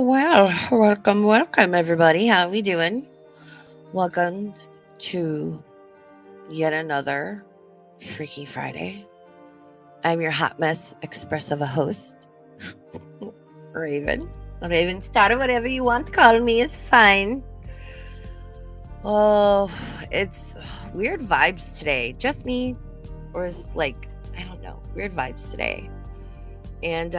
Well, welcome, everybody. How we doing? Welcome to yet another Freaky Friday. I'm your hot mess expressive host, Raven. Raven Star, whatever you want to call me is fine. Oh, it's weird vibes today. Just me, or is like I don't know, weird vibes today. And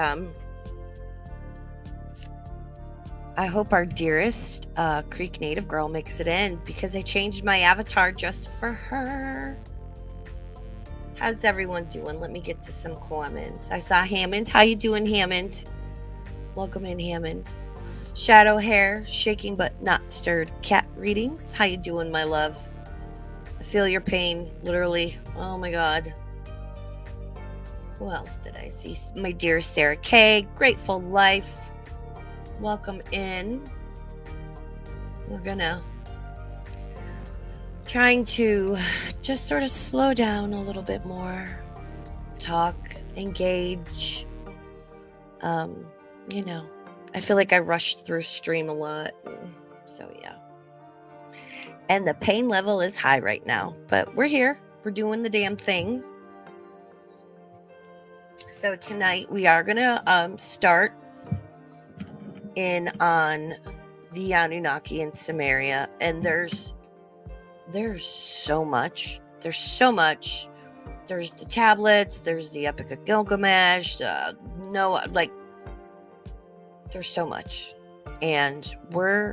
I hope our dearest Creek native girl makes it in because I changed my avatar just for her. How's everyone doing? Let me get to some comments. I saw Hammond. How you doing, Hammond? Welcome in, Hammond. Shadow hair, shaking but not stirred. Cat readings. How you doing, my love? I feel your pain, literally. Oh my God. Who else did I see? My dear Sarah K. Grateful Life. Welcome in. We're gonna trying to just sort of slow down a little bit more, talk, engage. I feel like I rushed through stream a lot, so yeah. And the pain level is high right now, but we're here. We're doing the damn thing. So tonight we are gonna start in on the Annunaki and Sumeria, and there's so much. There's so much. There's the tablets. There's the Epic of Gilgamesh. There's so much, and we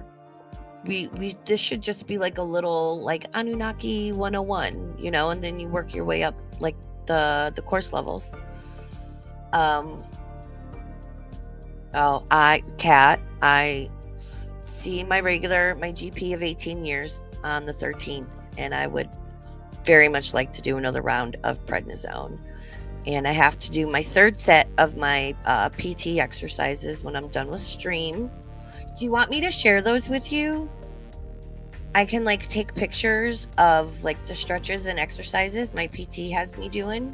this should just be like a little like Anunnaki 101, and then you work your way up like the course levels. I see my GP of 18 years on the 13th, and I would very much like to do another round of prednisone. And I have to do my third set of my PT exercises when I'm done with stream. Do you want me to share those with you? I can take pictures of the stretches and exercises my PT has me doing,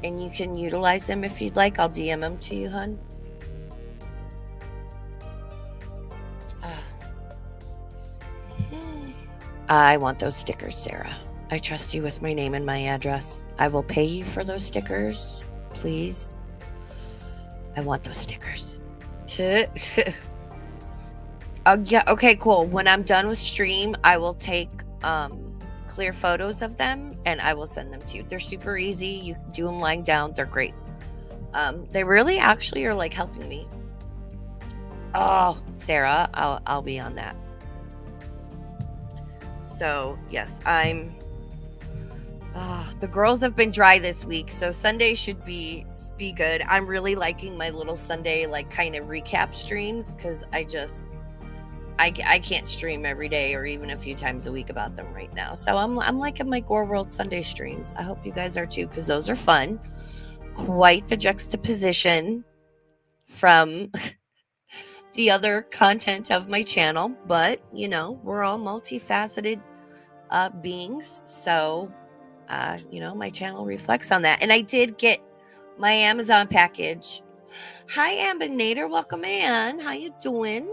and you can utilize them if you'd like. I'll DM them to you, hun. I want those stickers, Sarah. I trust you with my name and my address. I will pay you for those stickers, please. I want those stickers. Yeah, okay, cool. When I'm done with stream, I will take clear photos of them and I will send them to you. They're super easy. You can do them lying down. They're great. They really actually are helping me. Oh, Sarah, I'll be on that. So yes, the girls have been dry this week, so Sunday should be good. I'm really liking my little Sunday kind of recap streams because I can't stream every day or even a few times a week about them right now. So I'm liking my Gore World Sunday streams. I hope you guys are too, because those are fun. Quite the juxtaposition from the other content of my channel, but we're all multifaceted beings, so my channel reflects on that. And I did get my Amazon package. Hi, Ambinator, welcome in. How you doing?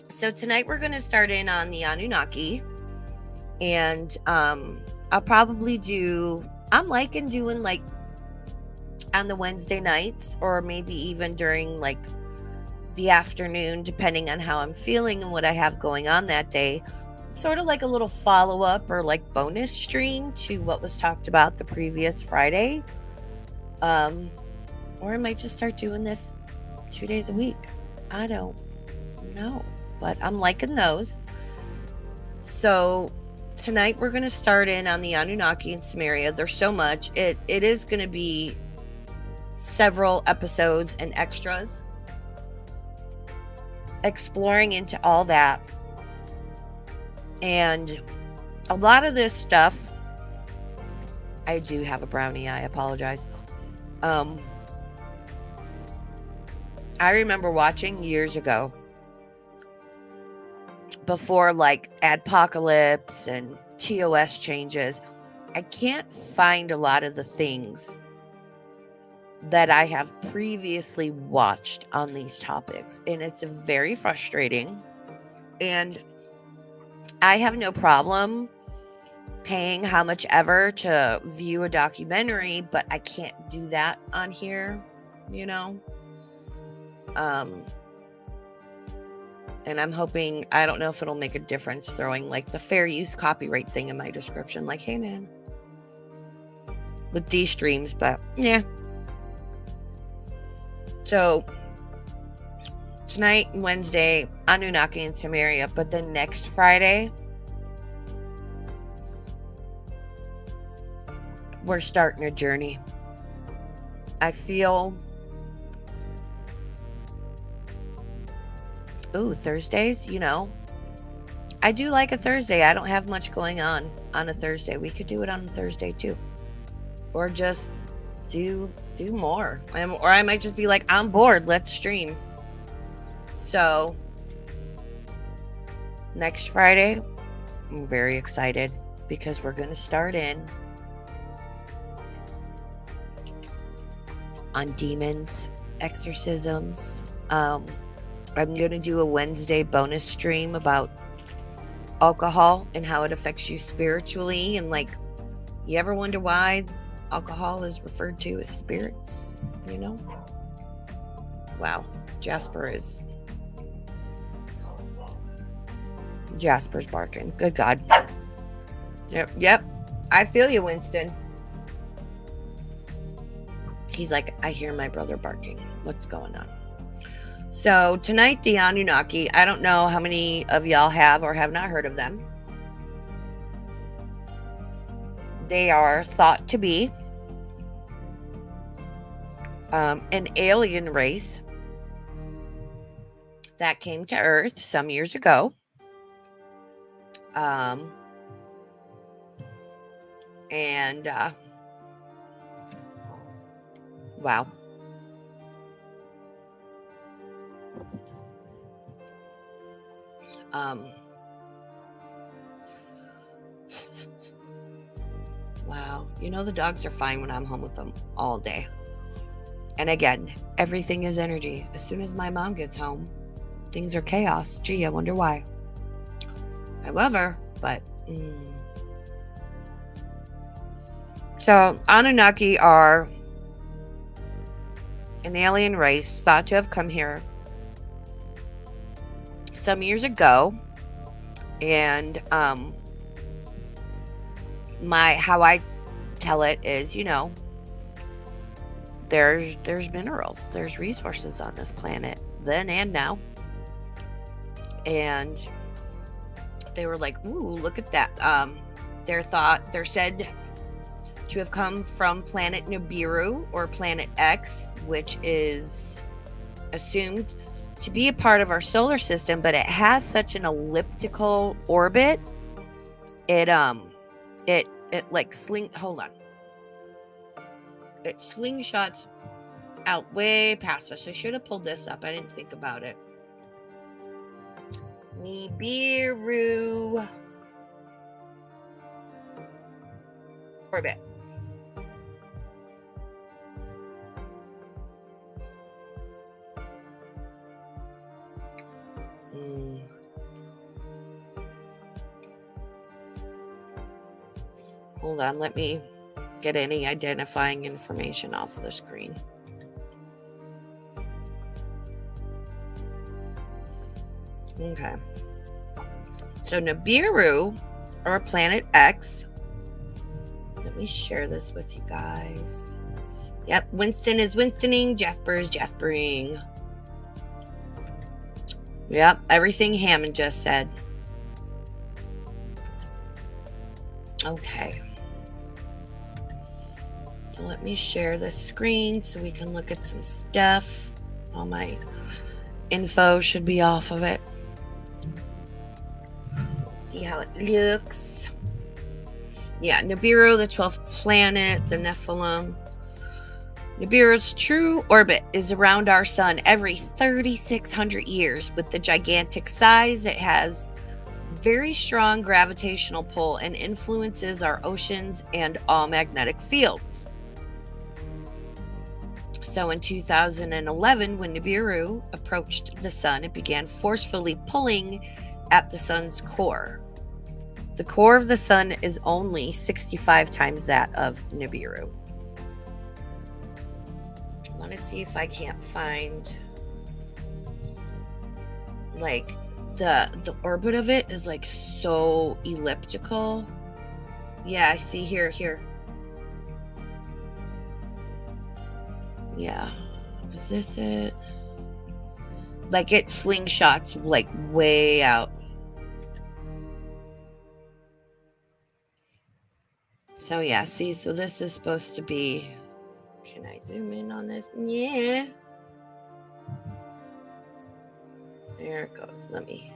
So tonight we're going to start in on the Anunnaki, and I'll probably I'm liking doing on the Wednesday nights, or maybe even during the afternoon, depending on how I'm feeling and what I have going on that day. Sort of like a little follow-up or bonus stream to what was talked about the previous Friday. Or I might just start doing this 2 days a week. I don't know, but I'm liking those. So tonight we're going to start in on the Anunnaki and Sumeria. There's so much. It is going to be several episodes and extras exploring into all that. And a lot of this stuff, I do have a brownie, I apologize. I remember watching years ago, before Adpocalypse and TOS changes, I can't find a lot of the things that I have previously watched on these topics, and it's very frustrating. And I have no problem paying how much ever to view a documentary, but I can't do that on here, you know? And I'm hoping, I don't know if it'll make a difference throwing like the fair use copyright thing in my description, like, hey man, with these streams, but yeah. So tonight, Wednesday, Annunaki and Sumeria, but then next Friday, we're starting a journey. I feel, Thursdays, you know, I do like a Thursday. I don't have much going on a Thursday. We could do it on a Thursday too, or just do more. Or I might just be like, I'm bored, let's stream. So next Friday, I'm very excited because we're going to start in on demons, exorcisms. I'm going to do a Wednesday bonus stream about alcohol and how it affects you spiritually. And like, you ever wonder why alcohol is referred to as spirits, you know? Wow. Jasper's barking. Good God. Yep. I feel you, Winston. He's like, I hear my brother barking. What's going on? So tonight, the Annunaki, I don't know how many of y'all have or have not heard of them. They are thought to be an alien race that came to Earth some years ago. Wow. Wow. You know, the dogs are fine when I'm home with them all day. And again, everything is energy. As soon as my mom gets home, things are chaos. Gee, I wonder why. I love her, but... So, Anunnaki are an alien race thought to have come here some years ago. And how I tell it is, you know, there's minerals, there's resources on this planet then and now. And they were like, ooh, look at that. They're said to have come from planet Nibiru or planet X, which is assumed to be a part of our solar system, but it has such an elliptical orbit. It like hold on. It slingshots out way past us. I should have pulled this up. I didn't think about it. Nibiru orbit. Hold on, let me get any identifying information off the screen. Okay. So Nibiru, or Planet X. Let me share this with you guys. Yep, Winston is Winstoning, Jasper is Jaspering. Yep, everything Hammond just said. Okay. So let me share this screen so we can look at some stuff. All my info should be off of it. See how it looks. Yeah, Nibiru, the 12th planet, the Nephilim. Nibiru's true orbit is around our sun every 3,600 years. With the gigantic size, it has very strong gravitational pull and influences our oceans and all magnetic fields. So in 2011, when Nibiru approached the sun, it began forcefully pulling at the sun's core. The core of the sun is only 65 times that of Nibiru. I want to see if I can't find, like, the orbit of it is like so elliptical. Yeah, I see here. Yeah. Is this it? Like, it slingshots like way out. So yeah, see, so this is supposed to be, can I zoom in on this? Yeah. There it goes. Let me.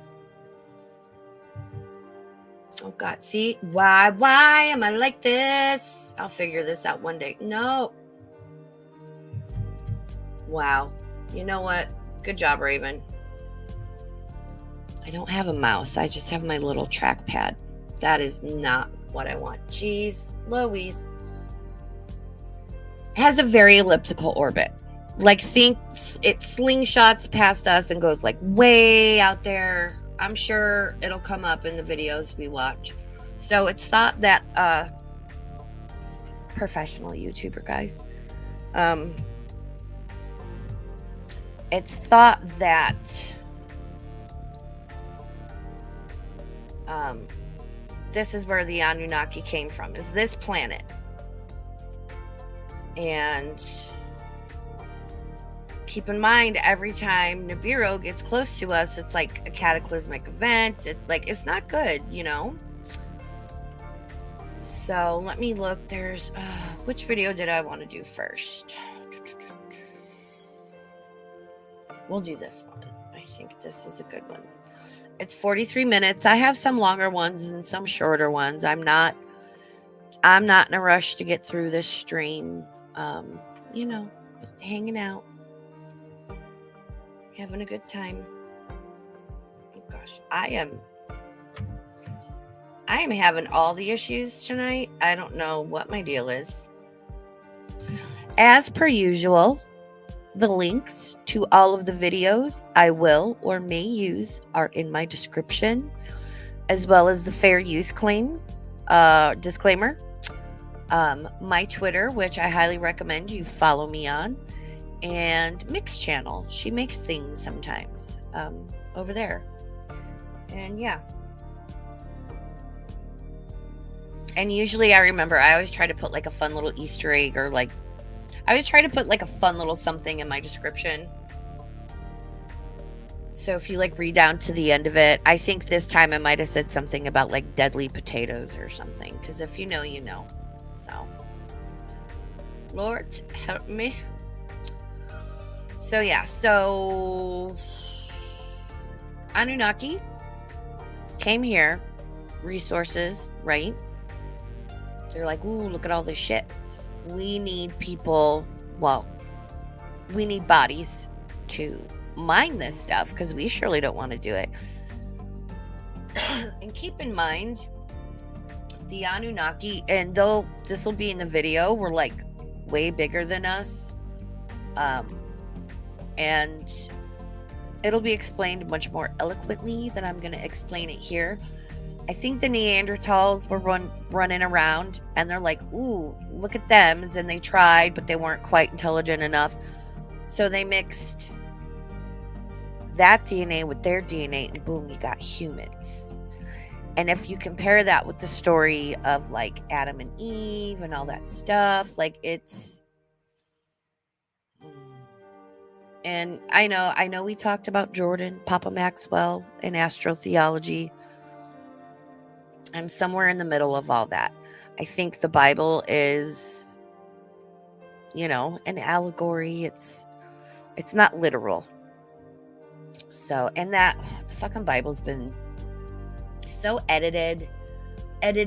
Oh God, see? Why am I like this? I'll figure this out one day. No. Wow. You know what? Good job, Raven. I don't have a mouse. I just have my little trackpad. That is not what I want. Jeez Louise. It has a very elliptical orbit. Like, think it slingshots past us and goes like way out there. I'm sure it'll come up in the videos we watch. So it's thought that professional YouTuber guys, it's thought that this is where the Anunnaki came from, is this planet. And keep in mind, every time Nibiru gets close to us, it's like a cataclysmic event. It's not good, you know? So let me look. There's, which video did I want to do first? We'll do this one. I think this is a good one. It's 43 minutes. I have some longer ones and some shorter ones. I'm not in a rush to get through this stream. You know, just hanging out, having a good time. Oh gosh, I am having all the issues tonight. I don't know what my deal is. As per usual, the links to all of the videos I will or may use are in my description, as well as the fair use disclaimer. My Twitter, which I highly recommend you follow me on, and Mix channel. She makes things sometimes over there. And yeah. And usually I always try to put like a fun little Easter egg, or like I always try to put like a fun little something in my description. So if you like read down to the end of it, I think this time I might have said something about like deadly potatoes or something. Because if you know, you know. So, Lord help me. So yeah, so Anunnaki came here, resources, right? They're like, ooh, look at all this shit. We need people, well, we need bodies to mine this stuff, because we surely don't want to do it. And keep in mind, the Anunnaki, and though this will be in the video, were like way bigger than us. And it'll be explained much more eloquently than I'm going to explain it here. I think the Neanderthals were running around, and they're like, ooh, look at them. And they tried, but they weren't quite intelligent enough. So they mixed that DNA with their DNA, and boom, you got humans. And if you compare that with the story of like Adam and Eve and all that stuff, like it's... And I know we talked about Jordan, Papa Maxwell, and astrotheology. I'm somewhere in the middle of all that. I think the Bible is, you know, an allegory. It's not literal. So, and that the fucking Bible's been so edited, and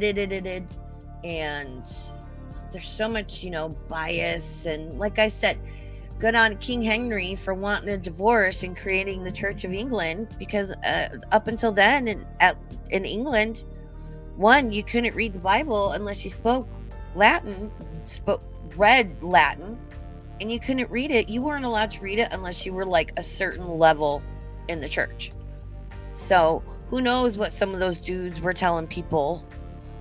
there's so much, you know, bias. And like I said, good on King Henry for wanting a divorce and creating the Church of England, because up until then in England, one, you couldn't read the Bible unless you spoke Latin, read Latin, and you couldn't read it. You weren't allowed to read it unless you were like a certain level in the church. So who knows what some of those dudes were telling people.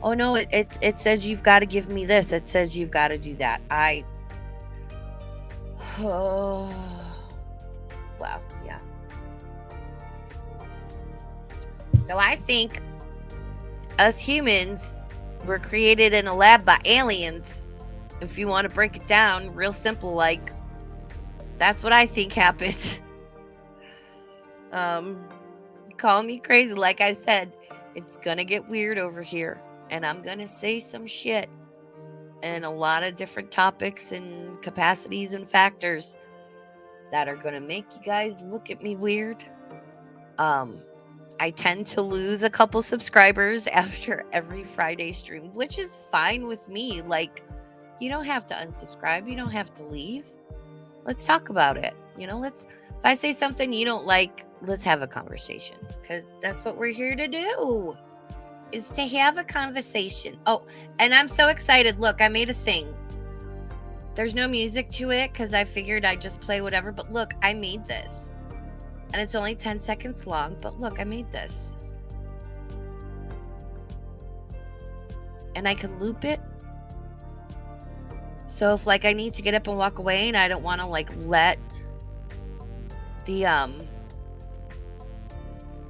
Oh no, it says you've got to give me this. It says you've got to do that. Oh, wow, yeah. So I think us humans were created in a lab by aliens. If you want to break it down real simple, like, that's what I think happened. Call me crazy. Like I said, it's gonna get weird over here, and I'm gonna say some shit and a lot of different topics and capacities and factors that are gonna make you guys look at me weird. I tend to lose a couple subscribers after every Friday stream, which is fine with me. Like, you don't have to unsubscribe, you don't have to leave. Let's talk about it. If I say something you don't like, let's have a conversation, because that's what we're here to do, is to have a conversation. Oh, and I'm so excited. Look, I made a thing. There's no music to it because I figured I'd just play whatever, but look, I made this. And it's only 10 seconds long, but look, I made this. And I can loop it. So if like I need to get up and walk away and I don't want to like let the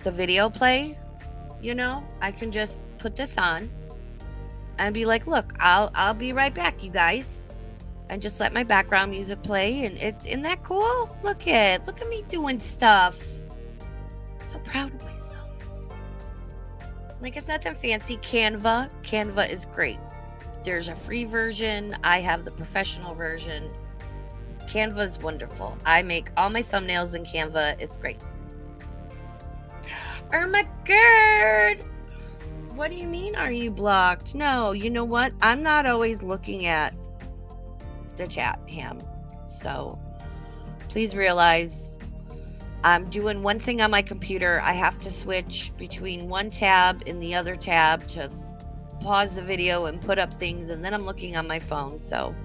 video play, I can just put this on and be like, look, I'll be right back, you guys. And just let my background music play, and isn't that cool? Look at me doing stuff. I'm so proud of myself. Like, it's nothing fancy. Canva is great. There's a free version. I have the professional version. Canva is wonderful. I make all my thumbnails in Canva. It's great. Oh my god! What do you mean, are you blocked? No, you know what? I'm not always looking at the chat, Ham. So please realize I'm doing one thing on my computer. I have to switch between one tab and the other tab to pause the video and put up things, and then I'm looking on my phone. So,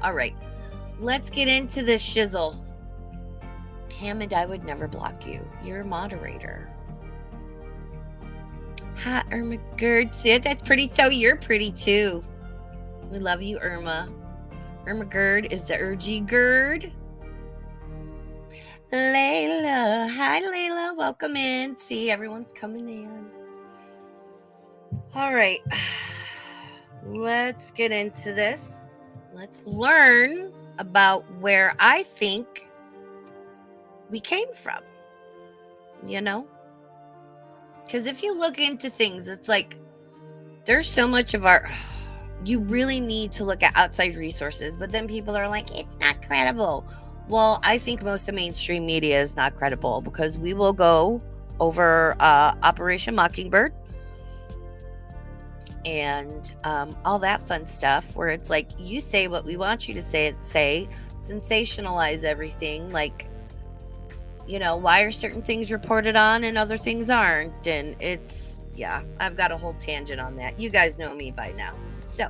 all right, let's get into this shizzle. Hammond, I would never block you. You're a moderator. Hi, Irma Gerd. See, that's pretty. So you're pretty too. We love you, Irma. Irma Gerd is the Urgy Gerd. Layla. Hi, Layla. Welcome in. See, everyone's coming in. All right. Let's get into this. Let's learn about where I think we came from. Because if you look into things, it's like there's so much of our... You really need to look at outside resources, but then people are like, it's not credible. Well, I think most of mainstream media is not credible, because we will go over Operation Mockingbird and all that fun stuff where it's like, you say what we want you to say, sensationalize everything. Like, why are certain things reported on and other things aren't? And I've got a whole tangent on that. You guys know me by now. So,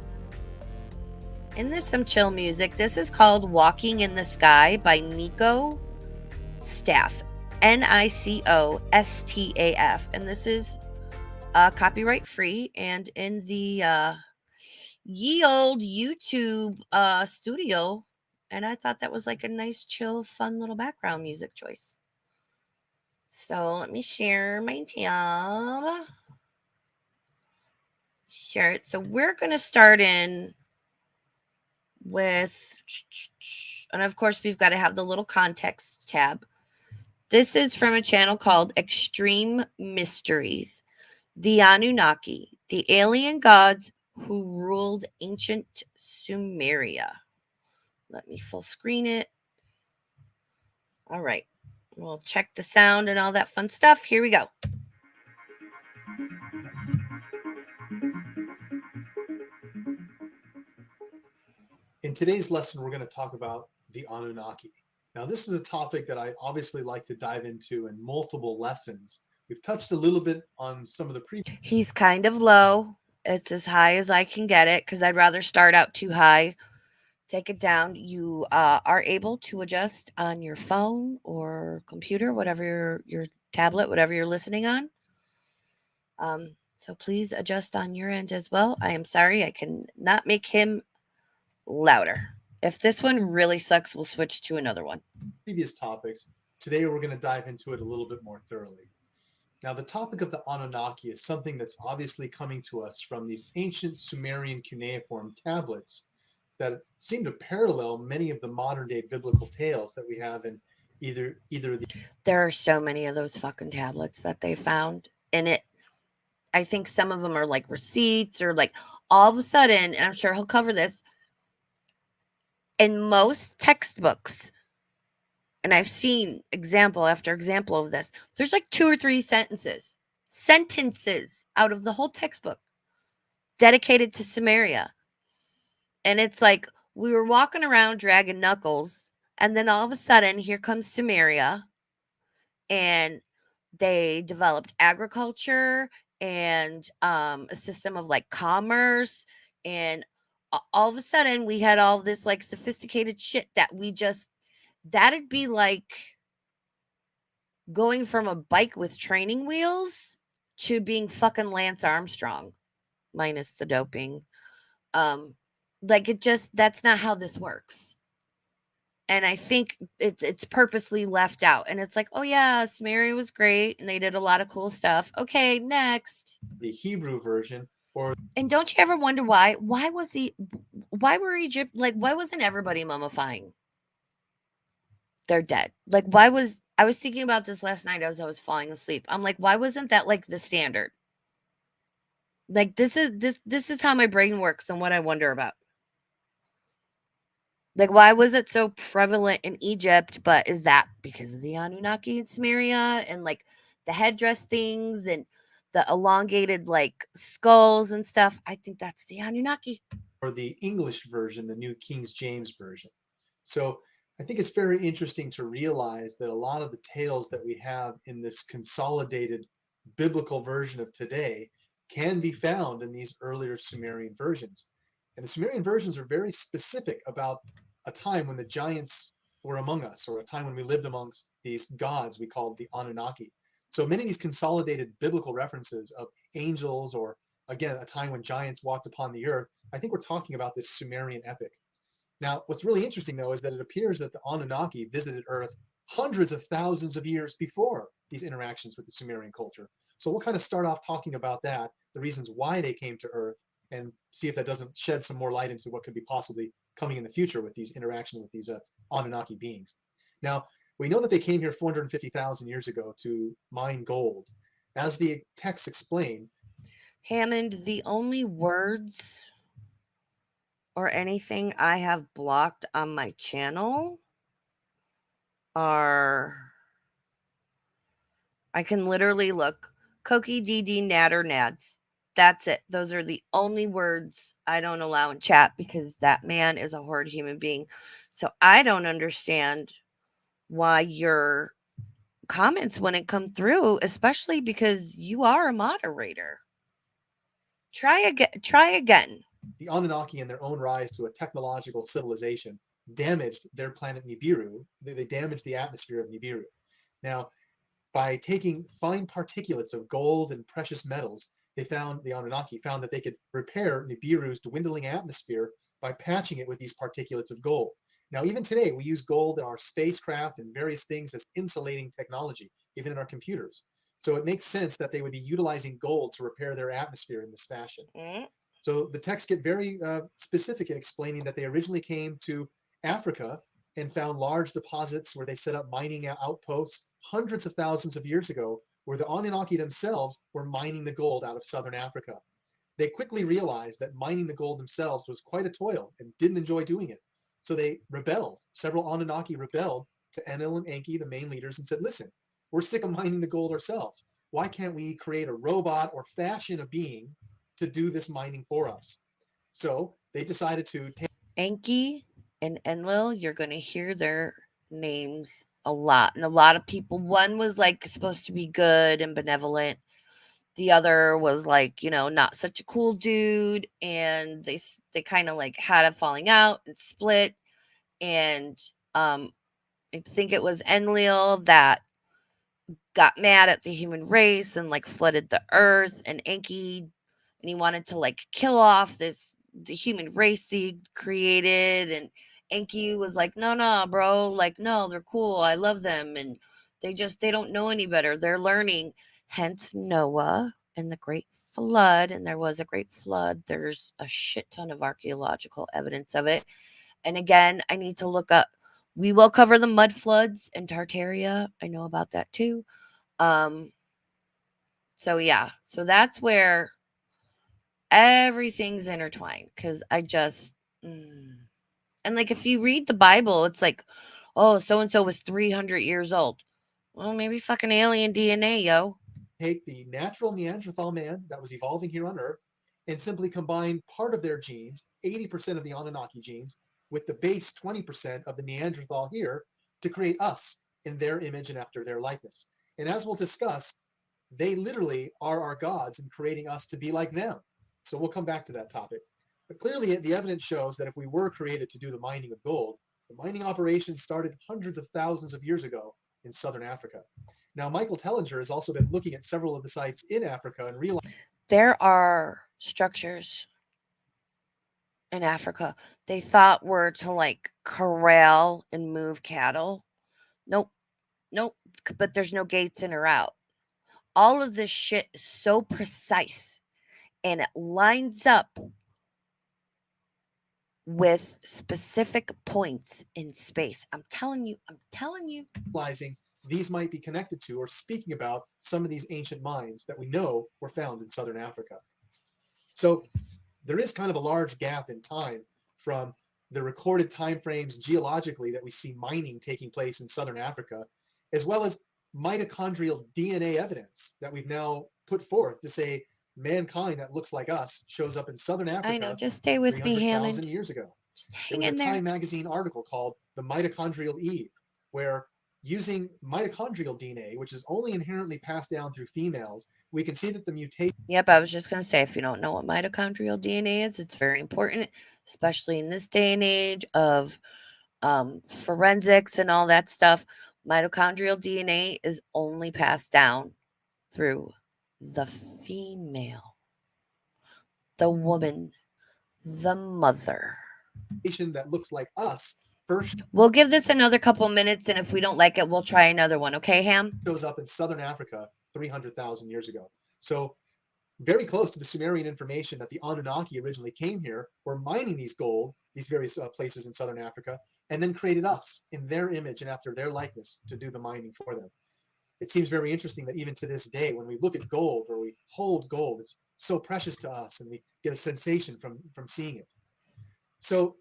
in this some chill music. This is called Walking in the Sky by Nico Staff. Nicostaf. And this is copyright free and in the ye old YouTube studio. And I thought that was like a nice, chill, fun little background music choice. So let me share my tab. Share it. So we're going to start in with, and of course we've got to have the little context tab. This is from a channel called Extreme Mysteries. The Anunnaki, the alien gods who ruled ancient Sumeria. Let me full screen it. All right. We'll check the sound and all that fun stuff. Here we go. In today's lesson, we're going to talk about the Anunnaki. Now, this is a topic that I obviously like to dive into in multiple lessons. We've touched a little bit on some of the previous. He's kind of low. It's as high as I can get it because I'd rather start out too high take it down. You are able to adjust on your phone or computer, whatever your tablet, whatever you're listening on. So please adjust on your end as well. I am sorry, I cannot make him louder. If this one really sucks, we'll switch to another one. Previous topics. Today we're going to dive into it a little bit more thoroughly. Now, the topic of the Anunnaki is something that's obviously coming to us from these ancient Sumerian cuneiform tablets that seem to parallel many of the modern day biblical tales that we have in either the There are so many of those fucking tablets that they found. And I think some of them are like receipts or like all of a sudden, and I'm sure he'll cover this, in most textbooks, and I've seen example after example of this, there's like 2 or 3 sentences out of the whole textbook dedicated to Sumeria. And it's like we were walking around dragging knuckles, and then all of a sudden, here comes Sumeria, and they developed agriculture and a system of like commerce. And all of a sudden, we had all this like sophisticated shit that that'd be like going from a bike with training wheels to being fucking Lance Armstrong minus the doping. Um, like that's not how this works. And I think it's purposely left out. And it's like, oh yeah, Sumeria was great and they did a lot of cool stuff. Okay, next. Hebrew version or And don't you ever wonder why? Why were Egypt like why wasn't everybody mummifying? They're dead. Like I was thinking about this last night as I was falling asleep. I'm like, why wasn't that like the standard? Like this is how my brain works and what I wonder about. Like, why was it so prevalent in Egypt? But is that because of the Anunnaki and Sumeria and like the headdress things and the elongated like skulls and stuff? I think that's the Anunnaki. the English version, the New King James version. So I think it's very interesting to realize that a lot of the tales that we have in this consolidated biblical version of today can be found in these earlier Sumerian versions. And the Sumerian versions are very specific about a time when the giants were among us, or a time when we lived amongst these gods we called the Anunnaki. So many of these consolidated biblical references of angels, or again, a time when giants walked upon the earth, I think we're talking about this Sumerian epic. Now, what's really interesting, though, is that it appears that the Anunnaki visited Earth hundreds of thousands of years before these interactions with the Sumerian culture. So we'll kind of start off talking about that, the reasons why they came to Earth, and see if that doesn't shed some more light into what could be possibly coming in the future with these interactions with these Anunnaki beings. Now, we know that they came here 450,000 years ago to mine gold. As the texts explain, Hammond, the only words or anything I have blocked on my channel are I can literally look Koki DD Natter Nads. That's it. Those are the only words I don't allow in chat because that man is a horrid human being. So I don't understand why your comments wouldn't come through, especially because you are a moderator. Try again. Try again. the Anunnaki, in their own rise to a technological civilization, damaged their planet Nibiru. They damaged the atmosphere of Nibiru. Now, by taking fine particulates of gold and precious metals, the Anunnaki found that they could repair Nibiru's dwindling atmosphere by patching it with these particulates of gold. Now, even today, we use gold in our spacecraft and various things as insulating technology, even in our computers. So it makes sense that they would be utilizing gold to repair their atmosphere in this fashion. Mm. So the texts get very specific in explaining that they originally came to Africa and found large deposits where they set up mining outposts hundreds of thousands of years ago, where the Anunnaki themselves were mining the gold out of southern Africa. They quickly realized that mining the gold themselves was quite a toil and didn't enjoy doing it. So they rebelled. Several Anunnaki rebelled to Enlil and Enki, the main leaders, and said, listen, we're sick of mining the gold ourselves. Why can't we create a robot or fashion a being to do this mining for us? So they decided to take Enki and Enlil, you're going to hear their names a lot. And a lot of people, one was like supposed to be good and benevolent. the other was like, not such a cool dude, and they kind of like had a falling out and split. And I think it was Enlil that got mad at the human race and like flooded the earth, and Enki, and he wanted to like kill off the human race he created. And Enki was like, no, no, bro, like, no, they're cool, I love them, and they don't know any better, they're learning. Hence Noah and the great flood. And there was a great flood, there's a shit ton of archaeological evidence of it. And again, I need to look up, we will cover the mud floods in Tartaria, I know about that too. um, so yeah, so that's where everything's intertwined, because I just and like if you read the Bible, it's like, oh, so and so was 300 years old. Well, maybe fucking alien DNA, yo. Take the natural Neanderthal man that was evolving here on Earth and simply combine part of their genes, 80% of the Anunnaki genes, with the base 20% of the Neanderthal here to create us in their image and after their likeness. And as we'll discuss, they literally are our gods in creating us to be like them. So we'll come back to that topic. But clearly, the evidence shows that if we were created to do the mining of gold, the mining operations started hundreds of thousands of years ago in southern Africa. Now, Michael Tellinger has also been looking at several of the sites in Africa and realized There are structures in Africa they thought were to like corral and move cattle. Nope, nope, but there's no gates in or out. All of this shit is so precise, and it lines up with specific points in space. I'm telling you, I'm telling you. realizing these might be connected to or speaking about some of these ancient mines that we know were found in southern Africa. So there is kind of a large gap in time from the recorded timeframes geologically that we see mining taking place in southern Africa, as well as mitochondrial DNA evidence that we've now put forth to say mankind that looks like us shows up in southern I know, Africa just stay with me, 300,000 Hammond. years ago. Just There hang was a in there. Time magazine article called The Mitochondrial Eve, where using mitochondrial DNA, which is only inherently passed down through females, we can see that the mutation. Yep, I was just going to say, if you don't know what mitochondrial DNA is, it's very important, especially in this day and age of forensics and all that stuff. Mitochondrial DNA is only passed down through the female, the woman, the mother. That looks like us first We'll give this another couple minutes, and if we don't like it, we'll try another one. Okay, Ham? shows up in southern Africa 300,000 years ago. So very close to the Sumerian information that the Anunnaki originally came here, were mining these gold, these various places in southern Africa, and then created us in their image and after their likeness to do the mining for them. It seems very interesting that even to this day, when we look at gold or we hold gold, it's so precious to us and we get a sensation from seeing it. So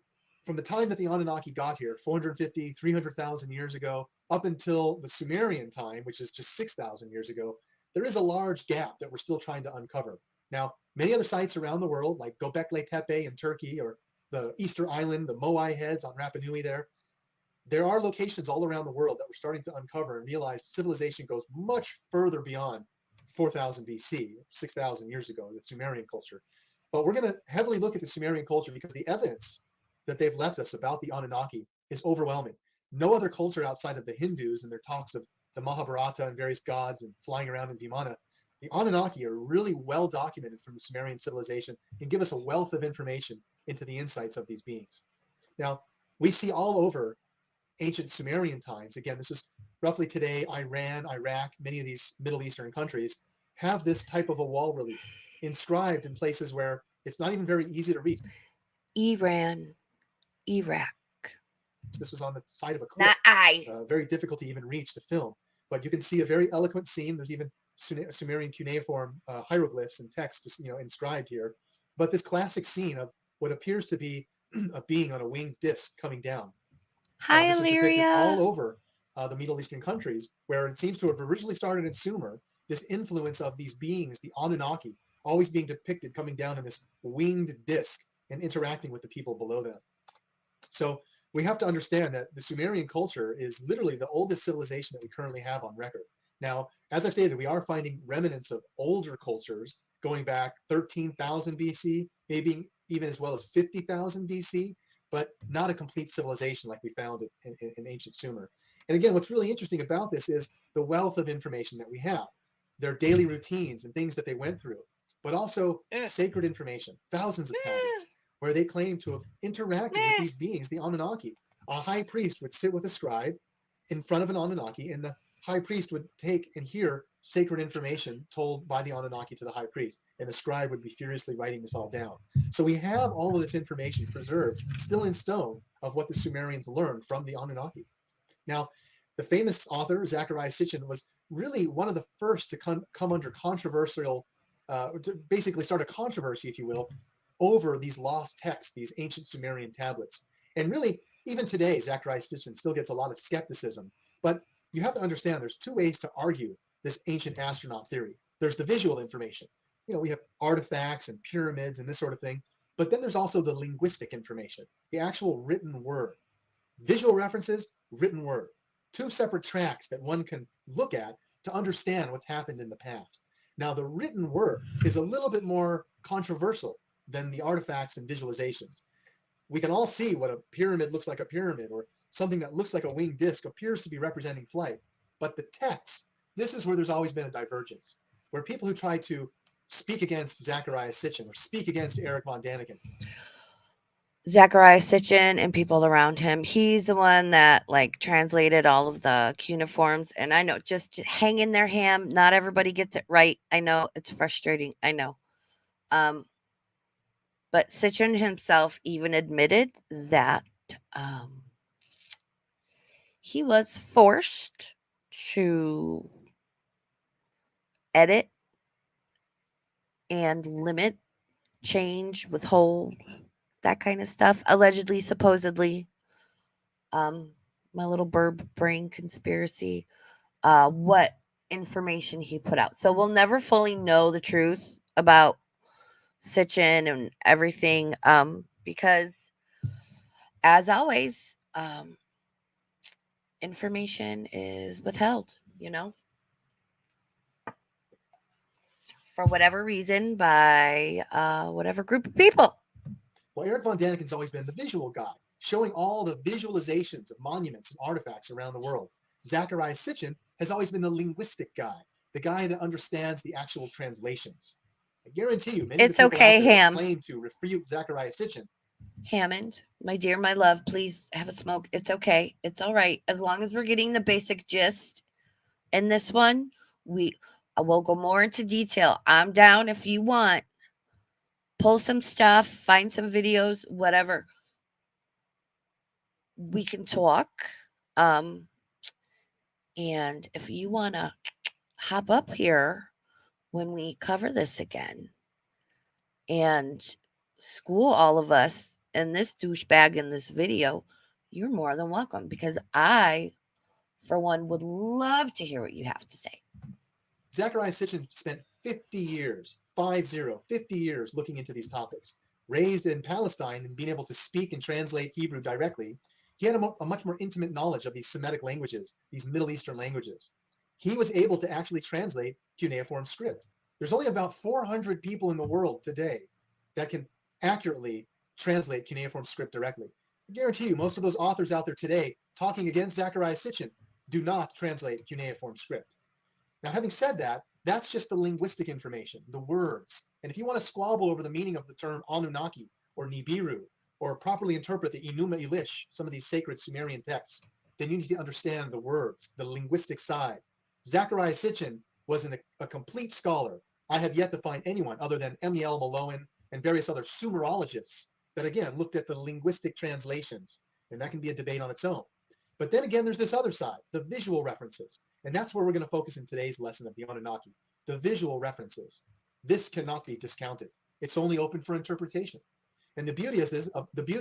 from the time that the Anunnaki got here, 450, 300,000 years ago, up until the Sumerian time, which is just 6,000 years ago, there is a large gap that we're still trying to uncover. Now, many other sites around the world, like Göbekli Tepe in Turkey or the Easter Island, the Moai Heads on Rapa Nui there are locations all around the world that we're starting to uncover and realize civilization goes much further beyond 4000 BC, 6,000 years ago, the Sumerian culture. But we're going to heavily look at the Sumerian culture because the evidence that they've left us about the Anunnaki is overwhelming. No other culture outside of the Hindus and their talks of the Mahabharata and various gods and flying around in Vimana, the Anunnaki are really well documented from the Sumerian civilization and give us a wealth of information into the insights of these beings. Now, we see all over ancient Sumerian times, again, this is roughly today, Iran, Iraq, many of these Middle Eastern countries have this type of a wall relief inscribed in places where it's not even very easy to reach. Iran, Iraq. This was on the side of a cliff, Not I. very difficult to even reach to film. But you can see a very eloquent scene. There's even Sumerian cuneiform hieroglyphs and text, inscribed here. But this classic scene of what appears to be a being on a winged disc coming down. Hi, This is depicted all Illyria. over the Middle Eastern countries, where it seems to have originally started in Sumer. This influence of these beings, the Anunnaki, always being depicted coming down in this winged disc and interacting with the people below them. So we have to understand that the Sumerian culture is literally the oldest civilization that we currently have on record. Now, as I've stated, we are finding remnants of older cultures going back 13,000 BC, maybe even as well as 50,000 BC, but not a complete civilization like we found in ancient Sumer. And again, what's really interesting about this is the wealth of information that we have, their daily routines and things that they went through, but also sacred information, thousands of tablets, where they claim to have interacted with these beings, the Anunnaki. A high priest would sit with a scribe in front of an Anunnaki, and the high priest would take and hear sacred information told by the Anunnaki to the high priest, and the scribe would be furiously writing this all down. So we have all of this information preserved, still in stone, of what the Sumerians learned from the Anunnaki. Now, the famous author, Zecharia Sitchin, was really one of the first to come under controversial, to basically start a controversy, if you will, over these lost texts, these ancient Sumerian tablets. And really, even today, Zecharia Sitchin still gets a lot of skepticism. But you have to understand there's two ways to argue this ancient astronaut theory. There's the visual information. We have artifacts and pyramids and this sort of thing. But then there's also the linguistic information, the actual written word. Visual references, written word. Two separate tracks that one can look at to understand what's happened in the past. Now, the written word is a little bit more controversial than the artifacts and visualizations. We can all see what a pyramid looks like a pyramid, or something that looks like a winged disc appears to be representing flight. But the text, this is where there's always been a divergence, where people who try to speak against Zecharia Sitchin or speak against Eric von Daniken. Zecharia Sitchin and people around him. He's the one that like translated all of the cuneiforms. And I know, just hang in there, Ham. Not everybody gets it right. I know it's frustrating. I know. But Sitchin himself even admitted that he was forced to edit and limit, change, withhold, that kind of stuff. Allegedly, supposedly. My little burb brain conspiracy. What information he put out. So we'll never fully know the truth about Sitchin and everything, because, as always, information is withheld, for whatever reason by whatever group of people. Well, Eric von Daniken's always been the visual guy, showing all the visualizations of monuments and artifacts around the world. Zecharia Sitchin has always been the linguistic guy, the guy that understands the actual translations. I guarantee you, many It's of the people okay, out there Ham. that claim to refute Zecharia Sitchin. Hammond, my dear, my love, please have a smoke. It's okay. It's all right. As long as we're getting the basic gist in this one, I will go more into detail. I'm down if you want. Pull some stuff, find some videos, whatever. We can talk. And if you want to hop up here when we cover this again and school all of us and this douchebag in this video, you're more than welcome, because I, for one, would love to hear what you have to say. Zecharia Sitchin spent 50 years, 50 years looking into these topics. Raised in Palestine and being able to speak and translate Hebrew directly, he had a much more intimate knowledge of these Semitic languages, these Middle Eastern languages. He was able to actually translate cuneiform script. There's only about 400 people in the world today that can accurately translate cuneiform script directly. I guarantee you, most of those authors out there today talking against Zecharia Sitchin do not translate cuneiform script. Now, having said that, that's just the linguistic information, the words. And if you want to squabble over the meaning of the term Anunnaki or Nibiru, or properly interpret the Enuma Elish, some of these sacred Sumerian texts, then you need to understand the words, the linguistic side. Zecharia Sitchin was a complete scholar. I have yet to find anyone other than Emiel Maloan and various other Sumerologists that, again, looked at the linguistic translations. And that can be a debate on its own. But then again, there's this other side, the visual references. And that's where we're going to focus in today's lesson of the Anunnaki, the visual references. This cannot be discounted. It's only open for interpretation. And the beauty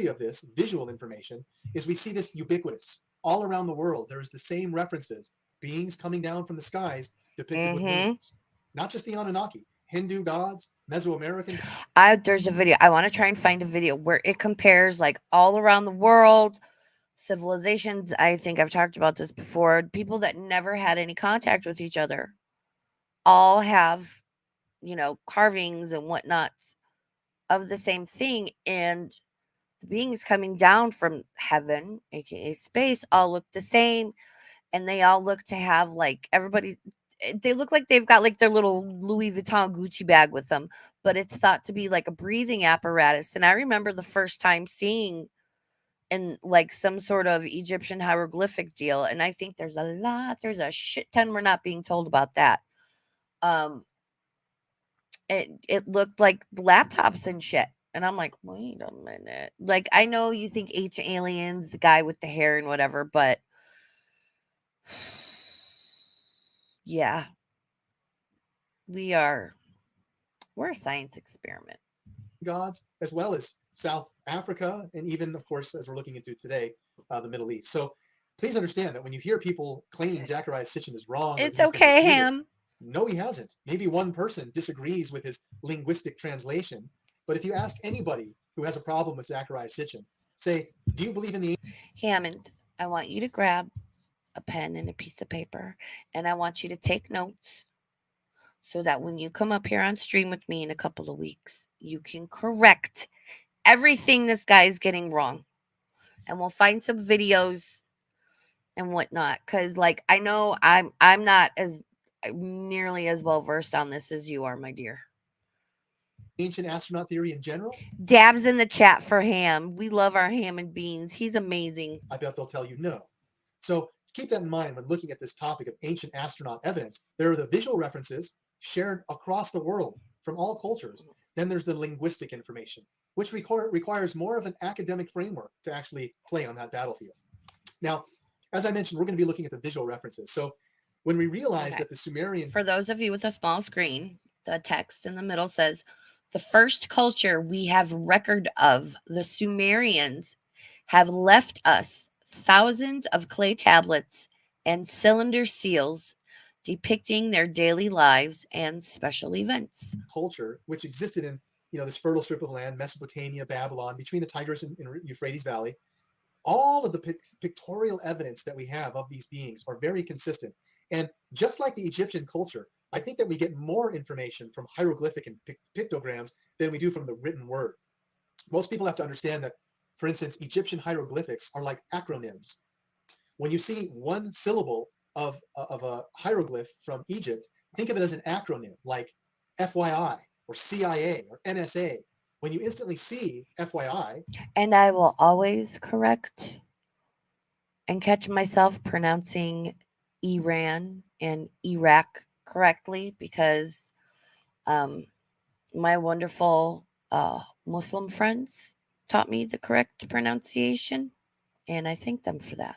of this visual information is we see this ubiquitous. All around the world, there's the same references, beings coming down from the skies depicted with wings. Not just the Anunnaki, Hindu gods, Mesoamerican. There's a video. I want to try and find a video where it compares like all around the world, civilizations, I think I've talked about this before, people that never had any contact with each other all have, carvings and whatnots of the same thing. And the beings coming down from heaven, aka space, all look the same. And they all look to have like everybody, they look like they've got like their little Louis Vuitton Gucci bag with them, but it's thought to be like a breathing apparatus. And I remember the first time seeing in like some sort of Egyptian hieroglyphic deal. And I think there's a shit ton we're not being told about that. Um, it looked like laptops and shit. And I'm like, wait a minute. Like, I know you think ancient aliens, the guy with the hair and whatever, but yeah, we are, we're a science experiment. gods, as well as South Africa, and even, of course, as we're looking into today, the Middle East. So please understand that when you hear people claiming Zachariah Sitchin is wrong or It's he's been okay, refuted, Ham. no, he hasn't. Maybe one person disagrees with his linguistic translation, but if you ask anybody who has a problem with Zachariah Sitchin, say, do you believe in the Hammond, I want you to grab a pen and a piece of paper, and I want you to take notes so that when you come up here on stream with me in a couple of weeks, you can correct everything this guy is getting wrong. And we'll find some videos and whatnot. Cause like I know I'm not as nearly as well versed on this as you are, my dear. ancient astronaut theory in general? Dabs in the chat for Ham. We love our ham and beans. He's amazing. I bet they'll tell you no. So keep that in mind when looking at this topic of ancient astronaut evidence. There are the visual references shared across the world from all cultures. Then there's the linguistic information, which requires more of an academic framework to actually play on that battlefield. Now, as I mentioned, we're going to be looking at the visual references. So when we realize that the Sumerian, for those of you with a small screen, the text in the middle says, the first culture we have record of, the Sumerians, have left us thousands of clay tablets and cylinder seals depicting their daily lives and special events. culture, which existed in this fertile strip of land, Mesopotamia, Babylon, between the Tigris and Euphrates Valley, all of the pictorial evidence that we have of these beings are very consistent. And just like the Egyptian culture, I think that we get more information from hieroglyphic and pictograms than we do from the written word. Most people have to understand that, for instance, Egyptian hieroglyphics are like acronyms. When you see one syllable of a hieroglyph from Egypt, think of it as an acronym like FYI or CIA or NSA. When you instantly see FYI, and I will always correct and catch myself pronouncing Iran and Iraq correctly because um, my wonderful Muslim friends taught me the correct pronunciation, and I thank them for that.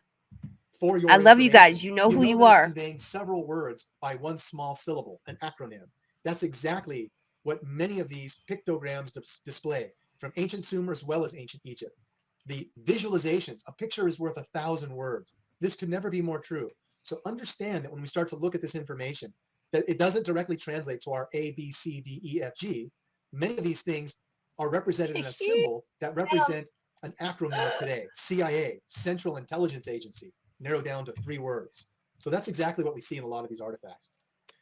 for your I love you guys. information, You know who you that it's are. conveying several words by one small syllable, an acronym. That's exactly what many of these pictograms display from ancient Sumer as well as ancient Egypt. The visualizations, a picture is worth 1,000 words. This could never be more true. So understand that when we start to look at this information, that it doesn't directly translate to our A, B, C, D, E, F, G. Many of these things are represented in a symbol that represent an acronym of today: CIA, Central Intelligence Agency, narrowed down to 3 words. So that's exactly what we see in a lot of these artifacts.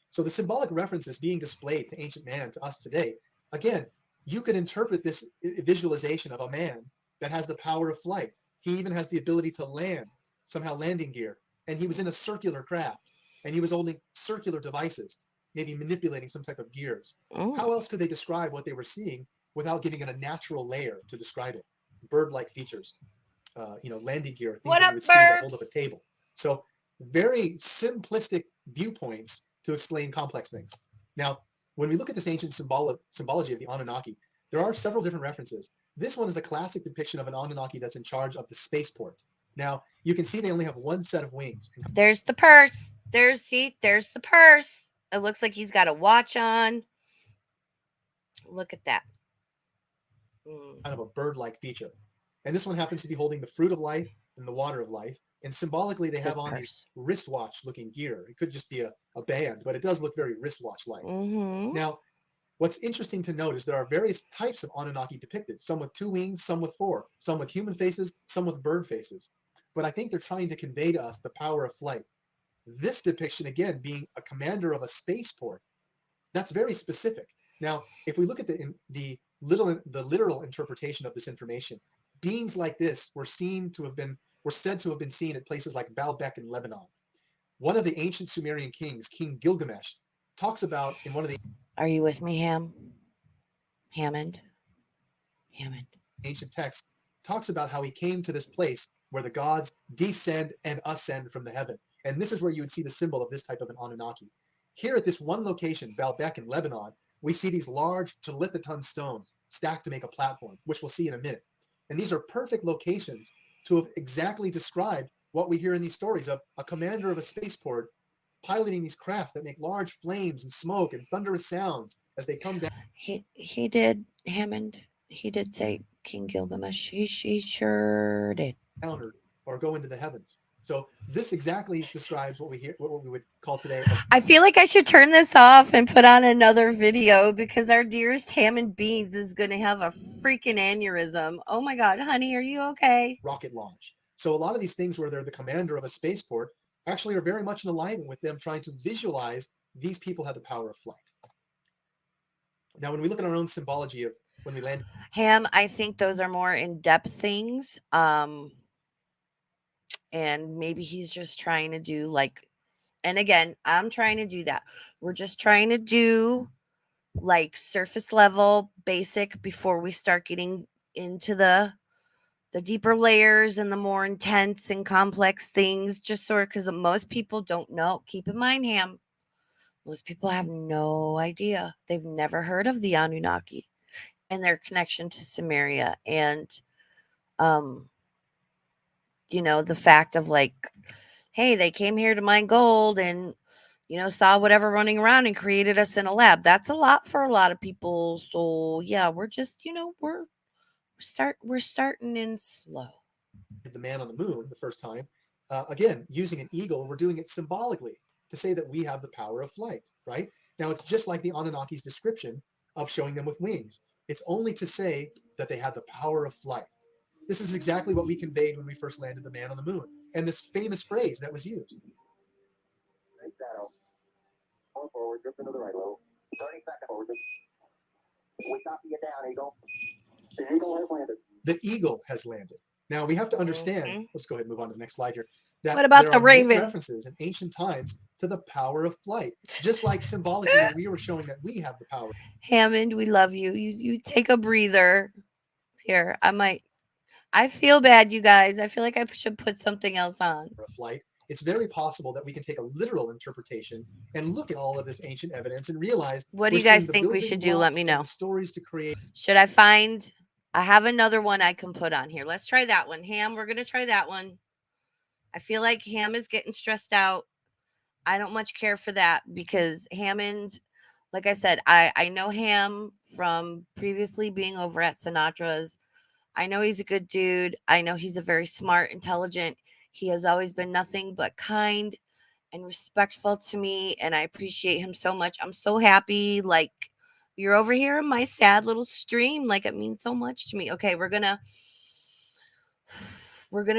So the symbolic references being displayed to ancient man to us today, again, you could interpret this visualization of a man that has the power of flight. He even has the ability to land, somehow landing gear, and he was in a circular craft, and he was holding circular devices, maybe manipulating some type of gears. How else could they describe what they were seeing without giving it a natural layer to describe it? Bird-like features, landing gear, things that you would see to hold up a table. So very simplistic viewpoints to explain complex things. Now, when we look at this ancient symbology of the Anunnaki, there are several different references. This one is a classic depiction of an Anunnaki that's in charge of the spaceport. Now, you can see they only have one set of wings. There's the purse. There's the purse. It looks like he's got a watch on. Look at that. Kind of a bird-like feature. And this one happens to be holding the fruit of life and the water of life. And symbolically, they have on these wristwatch-looking gear. It could just be a band, but it does look very wristwatch-like. Now, what's interesting to note is there are various types of Anunnaki depicted, some with 2 wings, some with 4, some with human faces, some with bird faces. but I think they're trying to convey to us the power of flight. This depiction, again, being a commander of a spaceport, that's very specific. Now, if we look at the literal interpretation of this information, beings like this were said to have been seen at places like Baalbek in Lebanon. One of the ancient Sumerian kings, King Gilgamesh, talks about in one of the Are you with me, Hammond? ancient texts, talks about how he came to this place where the gods descend and ascend from the heaven. And this is where you would see the symbol of this type of an Anunnaki. Here at this one location, Baalbek in Lebanon, we see these large trilithiton stones stacked to make a platform, which we'll see in a minute. And these are perfect locations to have exactly described what we hear in these stories of a commander of a spaceport piloting these craft that make large flames and smoke and thunderous sounds as they come down. He did, Hammond. He did say King Gilgamesh. He sure did. Or go into the heavens. So this exactly describes what we would call today. I feel like I should turn this off and put on another video because our dearest Hammond Beans is going to have a freaking aneurysm. Oh my God, honey, are you okay? Rocket launch. So a lot of these things where they're the commander of a spaceport actually are very much in alignment with them trying to visualize these people have the power of flight. Now, when we look at our own symbology of when we land, Ham, I think those are more in-depth things. And maybe he's just trying to do like, and again, I'm trying to do that. We're just trying to do like surface level basic before we start getting into the deeper layers and the more intense and complex things, just sort of because most people don't know. Keep in mind, Ham, most people have no idea. They've never heard of the Anunnaki and their connection to Sumeria. And, the fact of like, hey, they came here to mine gold and, saw whatever running around and created us in a lab. That's a lot for a lot of people. So yeah, we're just, we're starting in slow. The man on the moon the first time, again, using an eagle, we're doing it symbolically to say that we have the power of flight, right? Now, it's just like the Anunnaki's description of showing them with wings. It's only to say that they had the power of flight. This is exactly what we conveyed when we first landed the man on the moon. And this famous phrase that was used. Right shadow. Pull forward, drift into the right a little. 30 seconds forward. We copy you down, Eagle. The Eagle has landed. The eagle has landed. Now, we have to understand, let's go ahead and move on to the next slide here. That what about there the are raven? References in ancient times to the power of flight, just like symbolically we were showing that we have the power. Hammond, we love you. You take a breather. Here, I feel bad, you guys. I feel like I should put something else on. Flight. It's very possible that we can take a literal interpretation and look at all of this ancient evidence and realize. What do you guys think we should do? Let me know. Stories to create. Should I find? I have another one I can put on here. Let's try that one. Ham, we're gonna try that one. I feel like Ham is getting stressed out. I don't much care for that because Hammond, like I said, I know Ham from previously being over at Sinatra's. I know he's a good dude. I know he's a very smart, intelligent. He has always been nothing but kind and respectful to me, and I appreciate him so much. I'm so happy. Like, you're over here in my sad little stream. Like, it means so much to me. Okay, we're gonna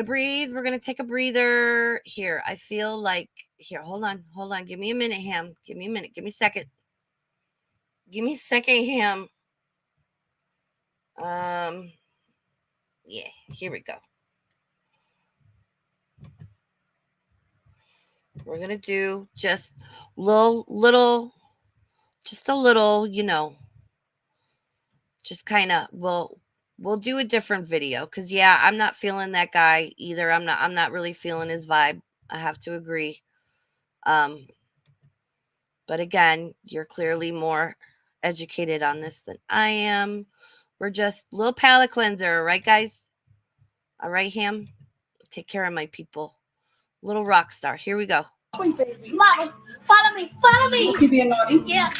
breathe. We're gonna take a breather. Here, I feel like, here, hold on. Give me a minute, Ham. Give me a minute. Give me a second. Give me a second, Ham. Yeah, here we go. We're going to do just a little, just kind of, we'll do a different video. Cause yeah, I'm not feeling that guy either. I'm not really feeling his vibe. I have to agree. But again, you're clearly more educated on this than I am. We're just a little palate cleanser, right, guys? All right, Ham. Take care of my people. Little rock star. Here we go. Mommy, follow me. Was he being naughty? Yeah.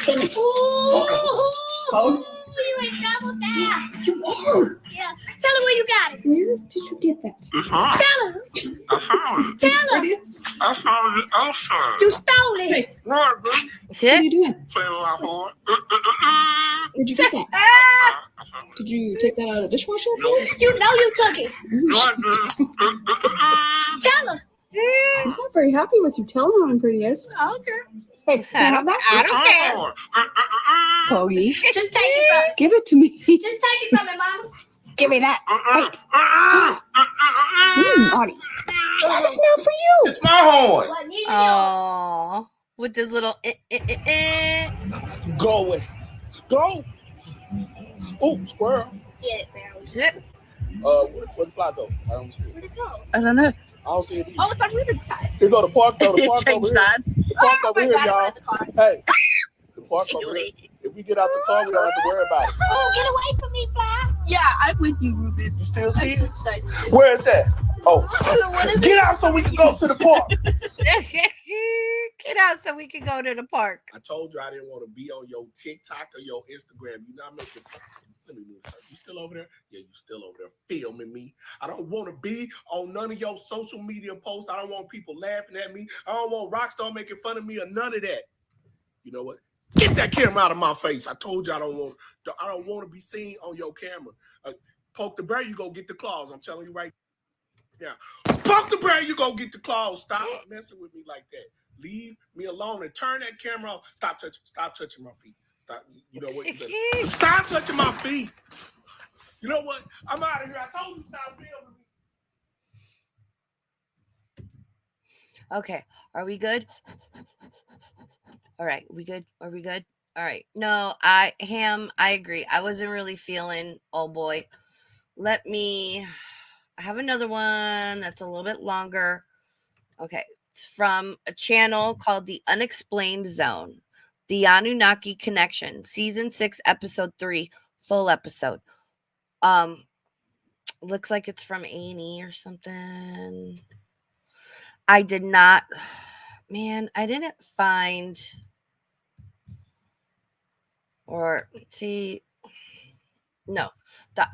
Pose. You in trouble now. You are. Yeah. now. Tell her where you got it. Where did you get that? Tell her. I found it. Tell her. I found it outside. You stole it. What, man? What are you doing? Playing with my horn. Where'd you get that? I found it. Did you take that out of the dishwasher? You know you took it. What, man? Tell her. He's not very happy with you telling him I'm prettiest. Okay. Hey, can I have that? I don't care. Poggy, Just take it from give it to me. Just take it from me, Mama. Give me that. Naughty. That is not for you. It's my horn. What need Oh, with this little. Go away. Go. Oh, squirrel. Get it, man. Zip. Where'd the fly go? I don't see it. Where'd it go? I don't know. I don't see it either. Oh, it's on Ribbon's side. Here go the park, though. The park over here. sides. The park over here, Forgot y'all. about the car. Hey, the park over here. If we get out the car, we don't have to worry about it. Oh, get away from me, Fly. Yeah, I'm with you, Ruben. You still see it? Where is that? Oh, get out so we can go to the park. Get out so we can go to the park. I told you I didn't want to be on your TikTok or your Instagram. You're not making. Let me move. You still over there? Yeah, you still over there filming me. I don't want to be on none of your social media posts. I don't want people laughing at me. I don't want Rockstar making fun of me or none of that. You know what? Get that camera out of my face. I told you I don't want to be seen on your camera. Poke the bear, you go get the claws. I'm telling you right now. Poke the bear, you go get the claws. Stop messing with me like that. Leave me alone and turn that camera off. Stop touching my feet. Stop. You know what? Stop touching my feet. You know what? I'm out of here. I told you stop filming me. Okay, are we good? All right, we good? Are we good? All right. No, I agree. I wasn't really feeling, oh boy. I have another one that's a little bit longer. Okay, it's from a channel called The Unexplained Zone. The Annunaki Connection, Season 6, Episode 3, full episode. Looks like it's from A&E or something. I didn't find or see. No,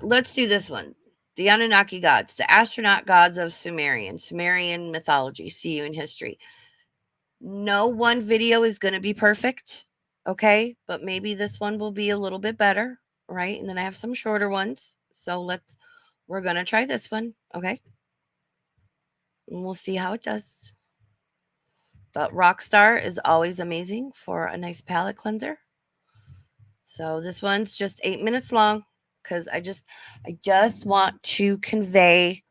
let's do this one. The Anunnaki gods, the astronaut gods of Sumerian mythology. See you in history. No one video is going to be perfect, okay? But maybe this one will be a little bit better, right? And then I have some shorter ones. So we're going to try this one, okay? And we'll see how it does. But Rockstar is always amazing for a nice palate cleanser. So this one's just 8 minutes long because I just want to convey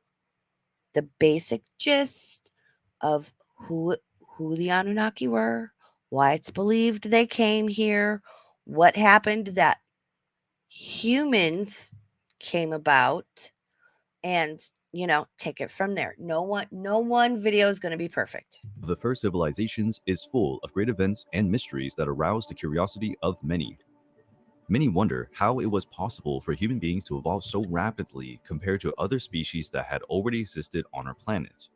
the basic gist of who the Anunnaki were, why it's believed they came here, what happened that humans came about, and take it from there. No one video is going to be perfect. The first civilizations is full of great events and mysteries that arouse the curiosity of many. Many wonder how it was possible for human beings to evolve so rapidly compared to other species that had already existed on our planet.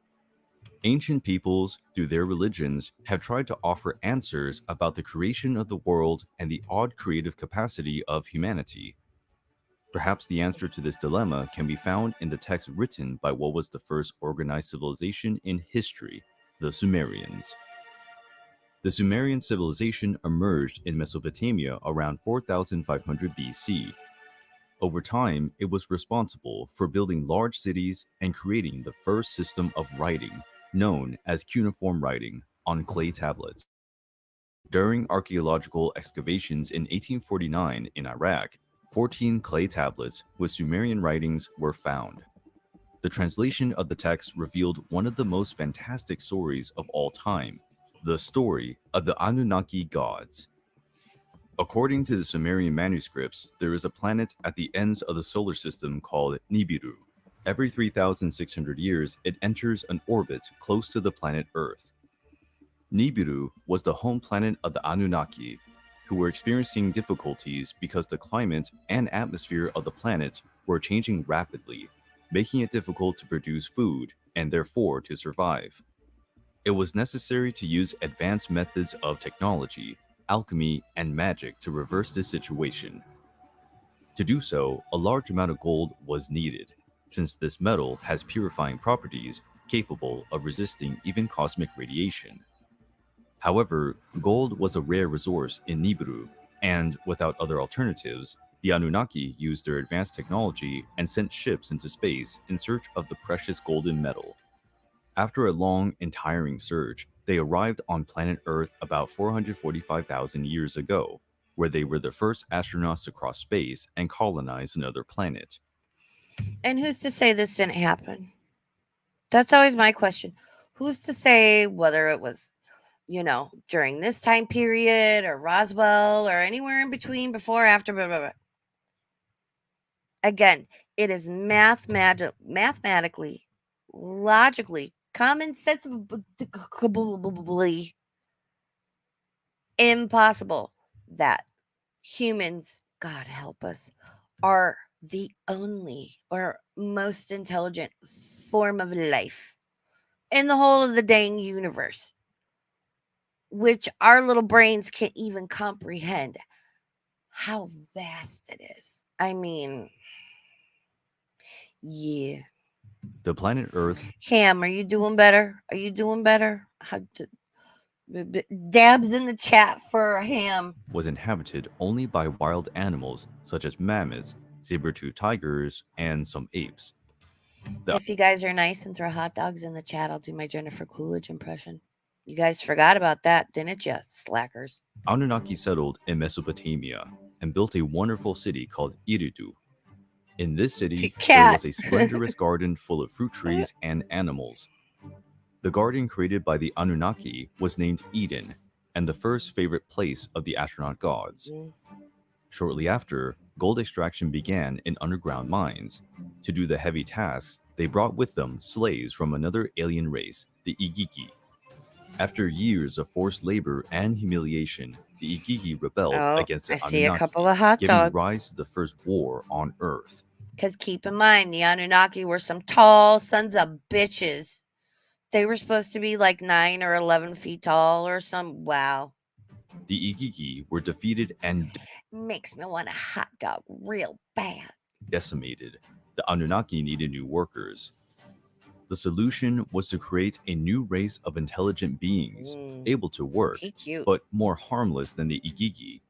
Ancient peoples, through their religions, have tried to offer answers about the creation of the world and the odd creative capacity of humanity. Perhaps the answer to this dilemma can be found in the text written by what was the first organized civilization in history, the Sumerians. The Sumerian civilization emerged in Mesopotamia around 4500 BC. Over time, it was responsible for building large cities and creating the first system of writing, known as cuneiform writing, on clay tablets. During archaeological excavations in 1849 in Iraq, 14 clay tablets with Sumerian writings were found. The translation of the text revealed one of the most fantastic stories of all time, the story of the Anunnaki gods. According to the Sumerian manuscripts, there is a planet at the ends of the solar system called Nibiru. Every 3,600 years, it enters an orbit close to the planet Earth. Nibiru was the home planet of the Anunnaki, who were experiencing difficulties because the climate and atmosphere of the planet were changing rapidly, making it difficult to produce food and therefore to survive. It was necessary to use advanced methods of technology, alchemy, and magic to reverse this situation. To do so, a large amount of gold was needed, since this metal has purifying properties capable of resisting even cosmic radiation. However, gold was a rare resource in Nibiru, and without other alternatives, the Anunnaki used their advanced technology and sent ships into space in search of the precious golden metal. After a long and tiring search, they arrived on planet Earth about 445,000 years ago, where they were the first astronauts to cross space and colonize another planet. And who's to say this didn't happen? That's always my question. Who's to say whether it was, during this time period or Roswell or anywhere in between, before, after, blah, blah, blah. Again, it is mathematically, logically, commonsensibly impossible that humans, God help us, are the only or most intelligent form of life in the whole of the dang universe, which our little brains can't even comprehend how vast it is. I mean, yeah. The planet Earth Ham, are you doing better? Are you doing better? Dabs in the chat for Ham. was inhabited only by wild animals such as mammoths, saber-toothed tigers, and some apes. If you guys are nice and throw hot dogs in the chat, I'll do my Jennifer Coolidge impression. You guys forgot about that, didn't you, slackers? Anunnaki settled in Mesopotamia and built a wonderful city called Eridu. In this city, there Cat. was a splendorous garden full of fruit trees and animals. The garden created by the Anunnaki was named Eden, and the first favorite place of the astronaut gods. Shortly after, gold extraction began in underground mines. To do the heavy tasks, they brought with them slaves from another alien race, the Igigi. After years of forced labor and humiliation, the Igigi rebelled against the I see Anunnaki, a couple of hot giving dogs. rise to the first war on Earth. Because keep in mind, the Anunnaki were some tall sons of bitches. They were supposed to be like 9 or 11 feet tall or some. Wow. The Igigi were defeated and Makes me want a hot dog real bad. decimated. The Anunnaki needed new workers. The solution was to create a new race of intelligent beings, able to work, but more harmless than the Igigi.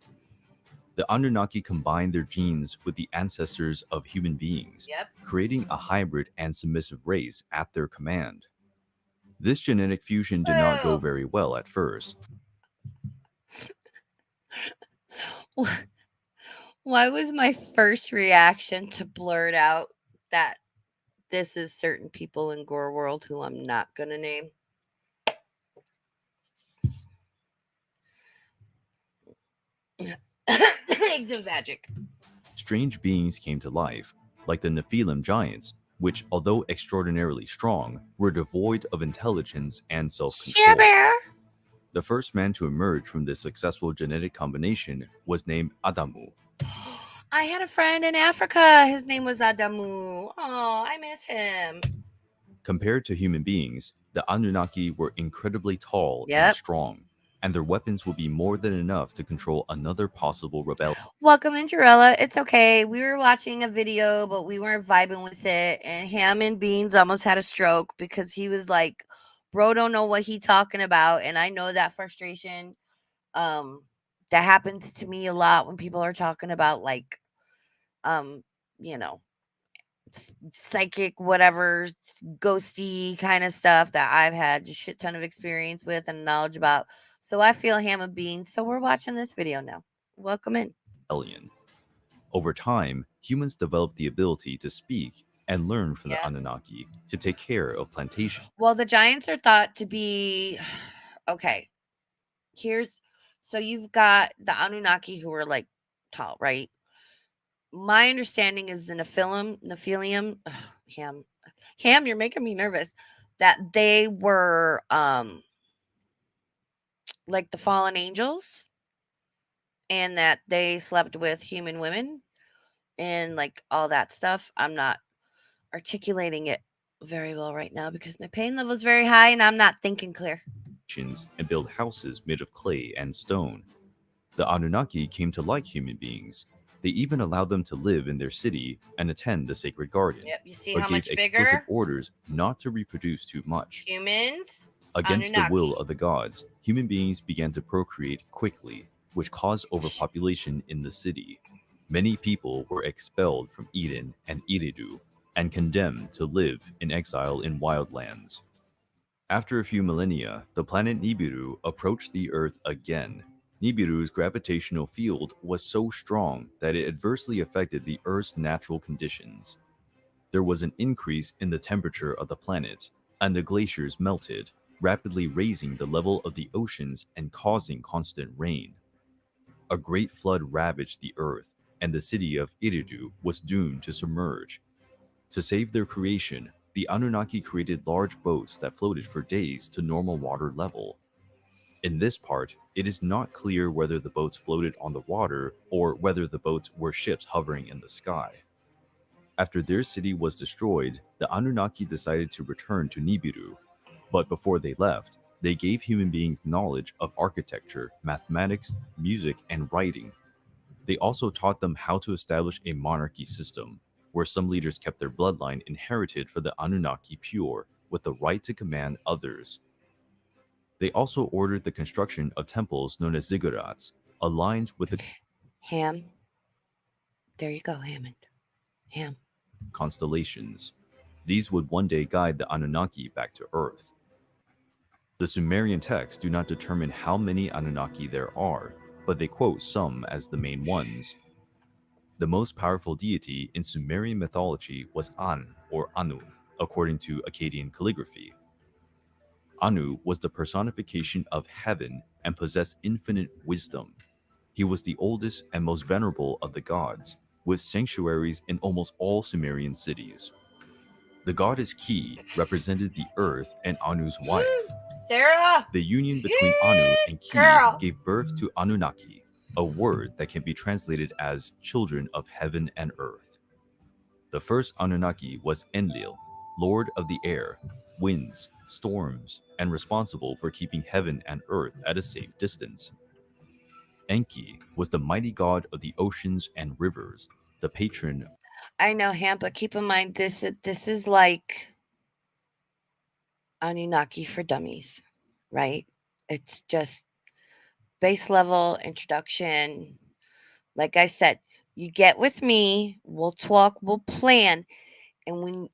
The Anunnaki combined their genes with the ancestors of human beings, creating a hybrid and submissive race at their command. This genetic fusion did not go very well at first. Why was my first reaction to blurt out that this is certain people in Gore World who I'm not going to name? Exovagic. Strange beings came to life, like the Nephilim giants, which, although extraordinarily strong, were devoid of intelligence and self-control. The first man to emerge from this successful genetic combination was named Adamu. I had a friend in Africa. His name was Adamu. Oh, I miss him. Compared to human beings, the Anunnaki were incredibly tall and strong, and their weapons would be more than enough to control another possible rebellion. Welcome in, Jarella. It's okay. We were watching a video, but we weren't vibing with it, and Ham and Beans almost had a stroke because he was like, bro, don't know what he talking about. And I know that frustration. That happens to me a lot when people are talking about like, psychic, whatever, ghosty kind of stuff that I've had a shit ton of experience with and knowledge about. So I feel Ham and Beans. So we're watching this video now. Welcome in. Over time, humans developed the ability to speak and learn from the Anunnaki to take care of plantations. Well, the giants are thought to be okay. So you've got the Anunnaki who are like tall, right? My understanding is the Nephilim, Ham, you're making me nervous. That they were like the fallen angels, and that they slept with human women and like all that stuff. I'm not articulating it very well right now because my pain level is very high and I'm not thinking clear. And build houses made of clay and stone. The Anunnaki came to like human beings. They even allowed them to live in their city and attend the sacred garden, Yep. You see but how gave much explicit bigger? orders not to reproduce too much. Humans. Against the will Anunnaki. of the gods, human beings began to procreate quickly, which caused overpopulation in the city. Many people were expelled from Eden and Eridu and condemned to live in exile in wildlands. After a few millennia, the planet Nibiru approached the Earth again. Nibiru's gravitational field was so strong that it adversely affected the Earth's natural conditions. There was an increase in the temperature of the planet, and the glaciers melted, rapidly raising the level of the oceans and causing constant rain. A great flood ravaged the Earth, and the city of Eridu was doomed to submerge. To save their creation, the Anunnaki created large boats that floated for days to normal water level. In this part, it is not clear whether the boats floated on the water or whether the boats were ships hovering in the sky. After their city was destroyed, the Anunnaki decided to return to Nibiru. But before they left, they gave human beings knowledge of architecture, mathematics, music, and writing. They also taught them how to establish a monarchy system, where some leaders kept their bloodline inherited for the Anunnaki pure, with the right to command others. They also ordered the construction of temples known as ziggurats, aligned with the Ham. There you go, Hammond. Ham. constellations. These would one day guide the Anunnaki back to Earth. The Sumerian texts do not determine how many Anunnaki there are, but they quote some as the main ones. The most powerful deity in Sumerian mythology was An, or Anu, according to Akkadian calligraphy. Anu was the personification of heaven and possessed infinite wisdom. He was the oldest and most venerable of the gods, with sanctuaries in almost all Sumerian cities. The goddess Ki represented the earth and Anu's wife. Sarah. The union between Anu and Ki Girl. gave birth to Anunnaki, a word that can be translated as children of heaven and earth. The first Anunnaki was Enlil, lord of the air, winds, storms, and responsible for keeping heaven and earth at a safe distance. Enki was the mighty god of the oceans and rivers, the patron. I know, Ham, but keep in mind this is like Anunnaki for dummies, right? It's just base level introduction. Like I said, you get with me, we'll talk, we'll plan, and when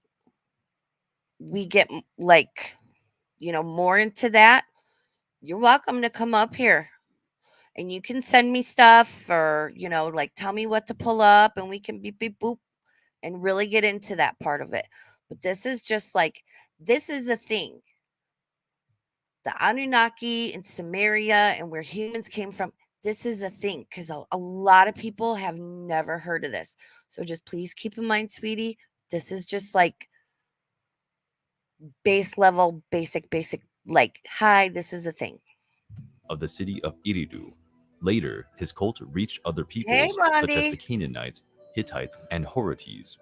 we get like, more into that, you're welcome to come up here. And you can send me stuff or, like tell me what to pull up and we can beep beep boop and really get into that part of it. But this is just like this is a thing. The Anunnaki and Sumeria and where humans came from, this is a thing because a lot of people have never heard of this. So just please keep in mind, sweetie, this is just like base level, basic, like, hi, this is a thing. Of the city of Eridu. Later, his cult reached other Hey, peoples such as Blondie. the Canaanites, Hittites, and Horites.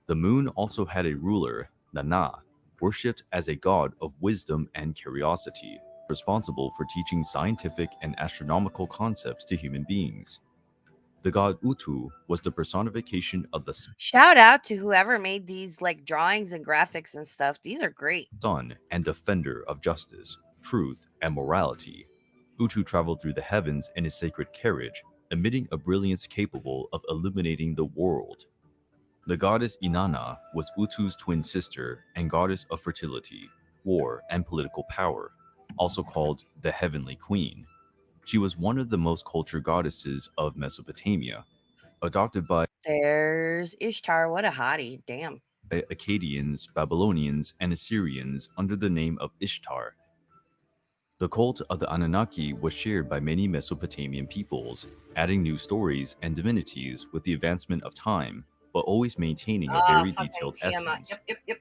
The moon also had a ruler, Nana, worshipped as a god of wisdom and curiosity, responsible for teaching scientific and astronomical concepts to human beings. The god Utu was the personification of the Shout out to whoever made these like drawings and graphics and stuff. These are great. sun and defender of justice, truth, and morality. Utu traveled through the heavens in his sacred carriage, emitting a brilliance capable of illuminating the world. The goddess Inanna was Utu's twin sister and goddess of fertility, war, and political power, also called the Heavenly Queen. She was one of the most cultured goddesses of Mesopotamia, adopted by There's Ishtar. What a hottie. Damn. Akkadians, Babylonians, and Assyrians under the name of Ishtar. The cult of the Anunnaki was shared by many Mesopotamian peoples, adding new stories and divinities with the advancement of time, but always maintaining a very detailed essence. Yep.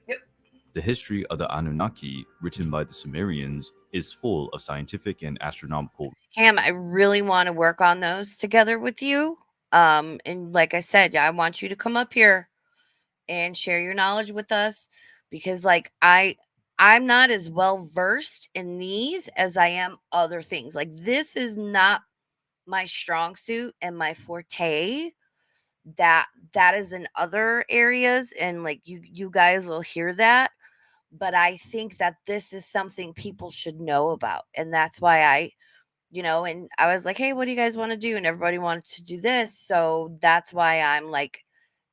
The history of the Anunnaki, written by the Sumerians, is full of scientific and astronomical. Ham, I really want to work on those together with you. And like I said, I want you to come up here and share your knowledge with us because like I'm not as well versed in these as I am other things. Like this is not my strong suit and my forte. that is in other areas, and like you guys will hear that, but I think that this is something people should know about, and that's why and I was like, hey, what do you guys want to do? And everybody wanted to do this, so that's why I'm like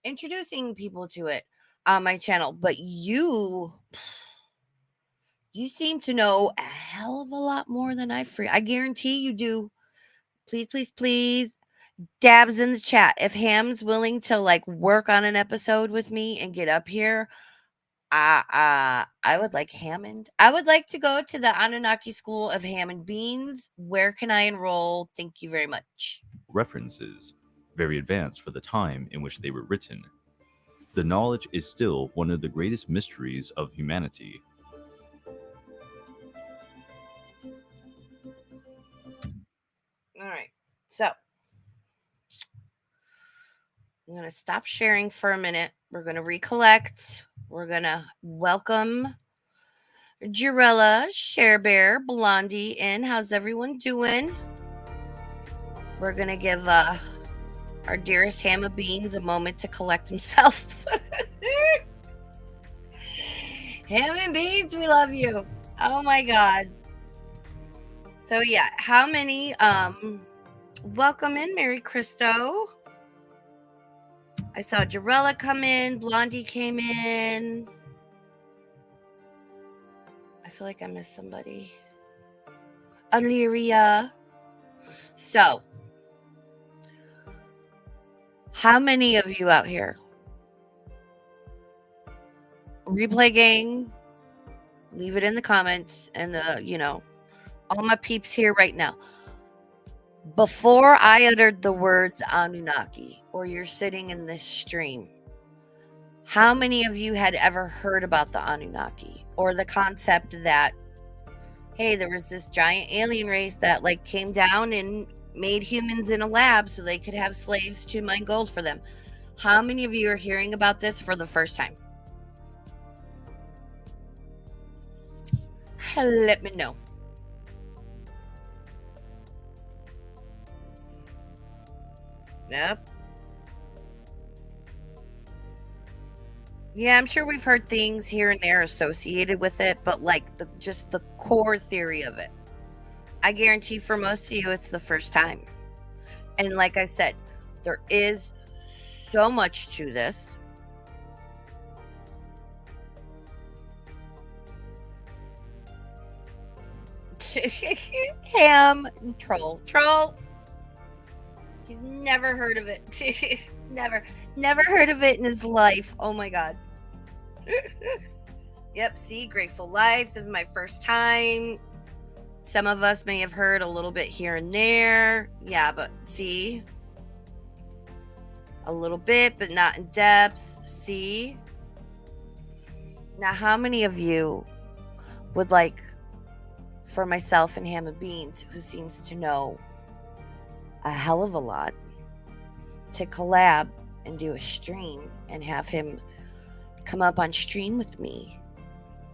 introducing people to it on my channel. But you seem to know a hell of a lot more than I guarantee you do. Please, please, please, dabs in the chat. If Ham's willing to like work on an episode with me and get up here, I would like Hammond. I would like to go to the Anunnaki School of Ham and Beans. Where can I enroll? Thank you very much. References, very advanced for the time in which they were written. The knowledge is still one of the greatest mysteries of humanity. All right. So I'm going to stop sharing for a minute. We're going to recollect. We're going to welcome Jarella, Share Bear, Blondie in. How's everyone doing? We're going to give our dearest Ham of Beans a moment to collect himself. Ham and Beans, we love you. Oh my God. So yeah, how many welcome in, Mary Christo. I saw Jarella come in, Blondie came in. I feel like I missed somebody. Illyria. So, how many of you out here? Replay gang, leave it in the comments, and all my peeps here right now. Before I uttered the words Anunnaki, or you're sitting in this stream, how many of you had ever heard about the Anunnaki, or the concept that, hey, there was this giant alien race that like came down and made humans in a lab so they could have slaves to mine gold for them? How many of you are hearing about this for the first time? Let me know. Yep. Yeah, I'm sure we've heard things here and there associated with it, but like just the core theory of it, I guarantee for most of you it's the first time. And like I said, there is so much to this. Ham troll. He's never heard of it. never heard of it in his life. Oh my God. Yep, see, Grateful Life is my first time. Some of us may have heard a little bit here and there. Yeah, but see, a little bit, but not in depth. See? Now, how many of you would like for myself and Ham and Beans, who seems to know a hell of a lot, to collab and do a stream and have him come up on stream with me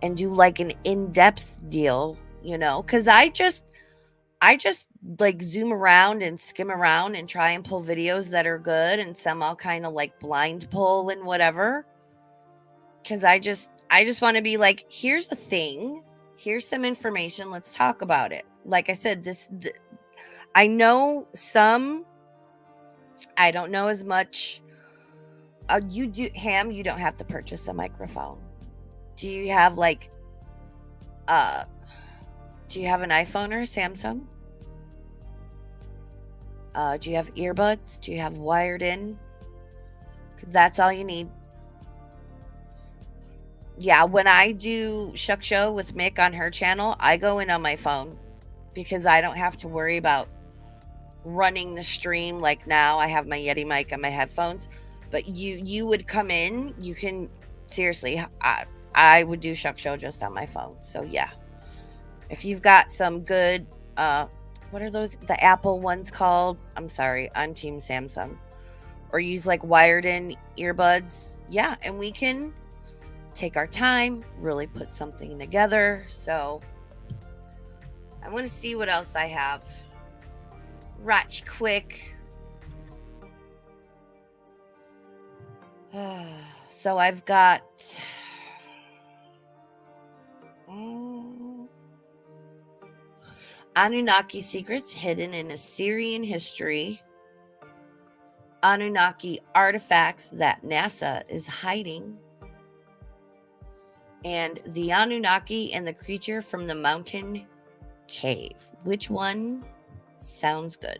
and do like an in-depth deal, because I just like zoom around and skim around and try and pull videos that are good, and some I'll kind of like blind pull and whatever, because I just want to be like, here's a thing, here's some information, let's talk about it. Like I said, I know some, I don't know as much. You do, Ham, you don't have to purchase a microphone. Do you have like do you have an iPhone or a Samsung? Do you have earbuds? Do you have wired in? 'Cause that's all you need. Yeah, when I do Shuck Show with Mick on her channel, I go in on my phone because I don't have to worry about running the stream. Like now I have my Yeti mic and my headphones, but you would come in, you can seriously, I would do Shuck Show just on my phone. So yeah, if you've got some good what are those, the Apple ones called? I'm sorry, I'm team Samsung. Or use like wired in earbuds. Yeah, and we can take our time, really put something together. So I want to see what else I have. Right quick. So I've got Anunnaki secrets hidden in Assyrian history, Anunnaki artifacts that NASA is hiding, and the Anunnaki and the creature from the mountain cave. Which one sounds good?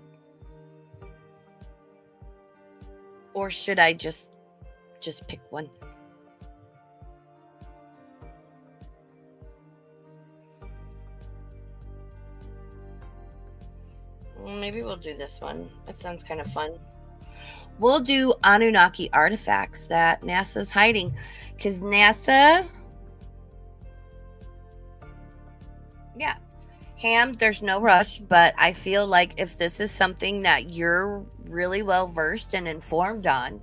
Or should I just pick one? Maybe we'll do this one. That sounds kind of fun. We'll do Anunnaki artifacts that NASA's hiding, because NASA, yeah, Ham, there's no rush, but I feel like if this is something that you're really well versed and informed on,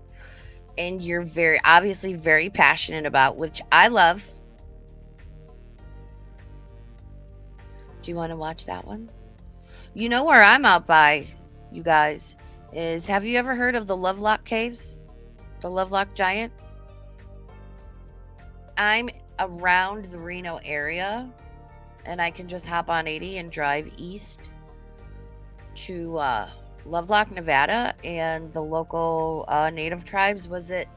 and you're obviously very passionate about, which I love. Do you want to watch that one? You know where I'm out by, you guys, is, have you ever heard of the Lovelock Caves? The Lovelock Giant? I'm around the Reno area, and I can just hop on 80 and drive east to Lovelock, Nevada, and the local native tribes. Was it?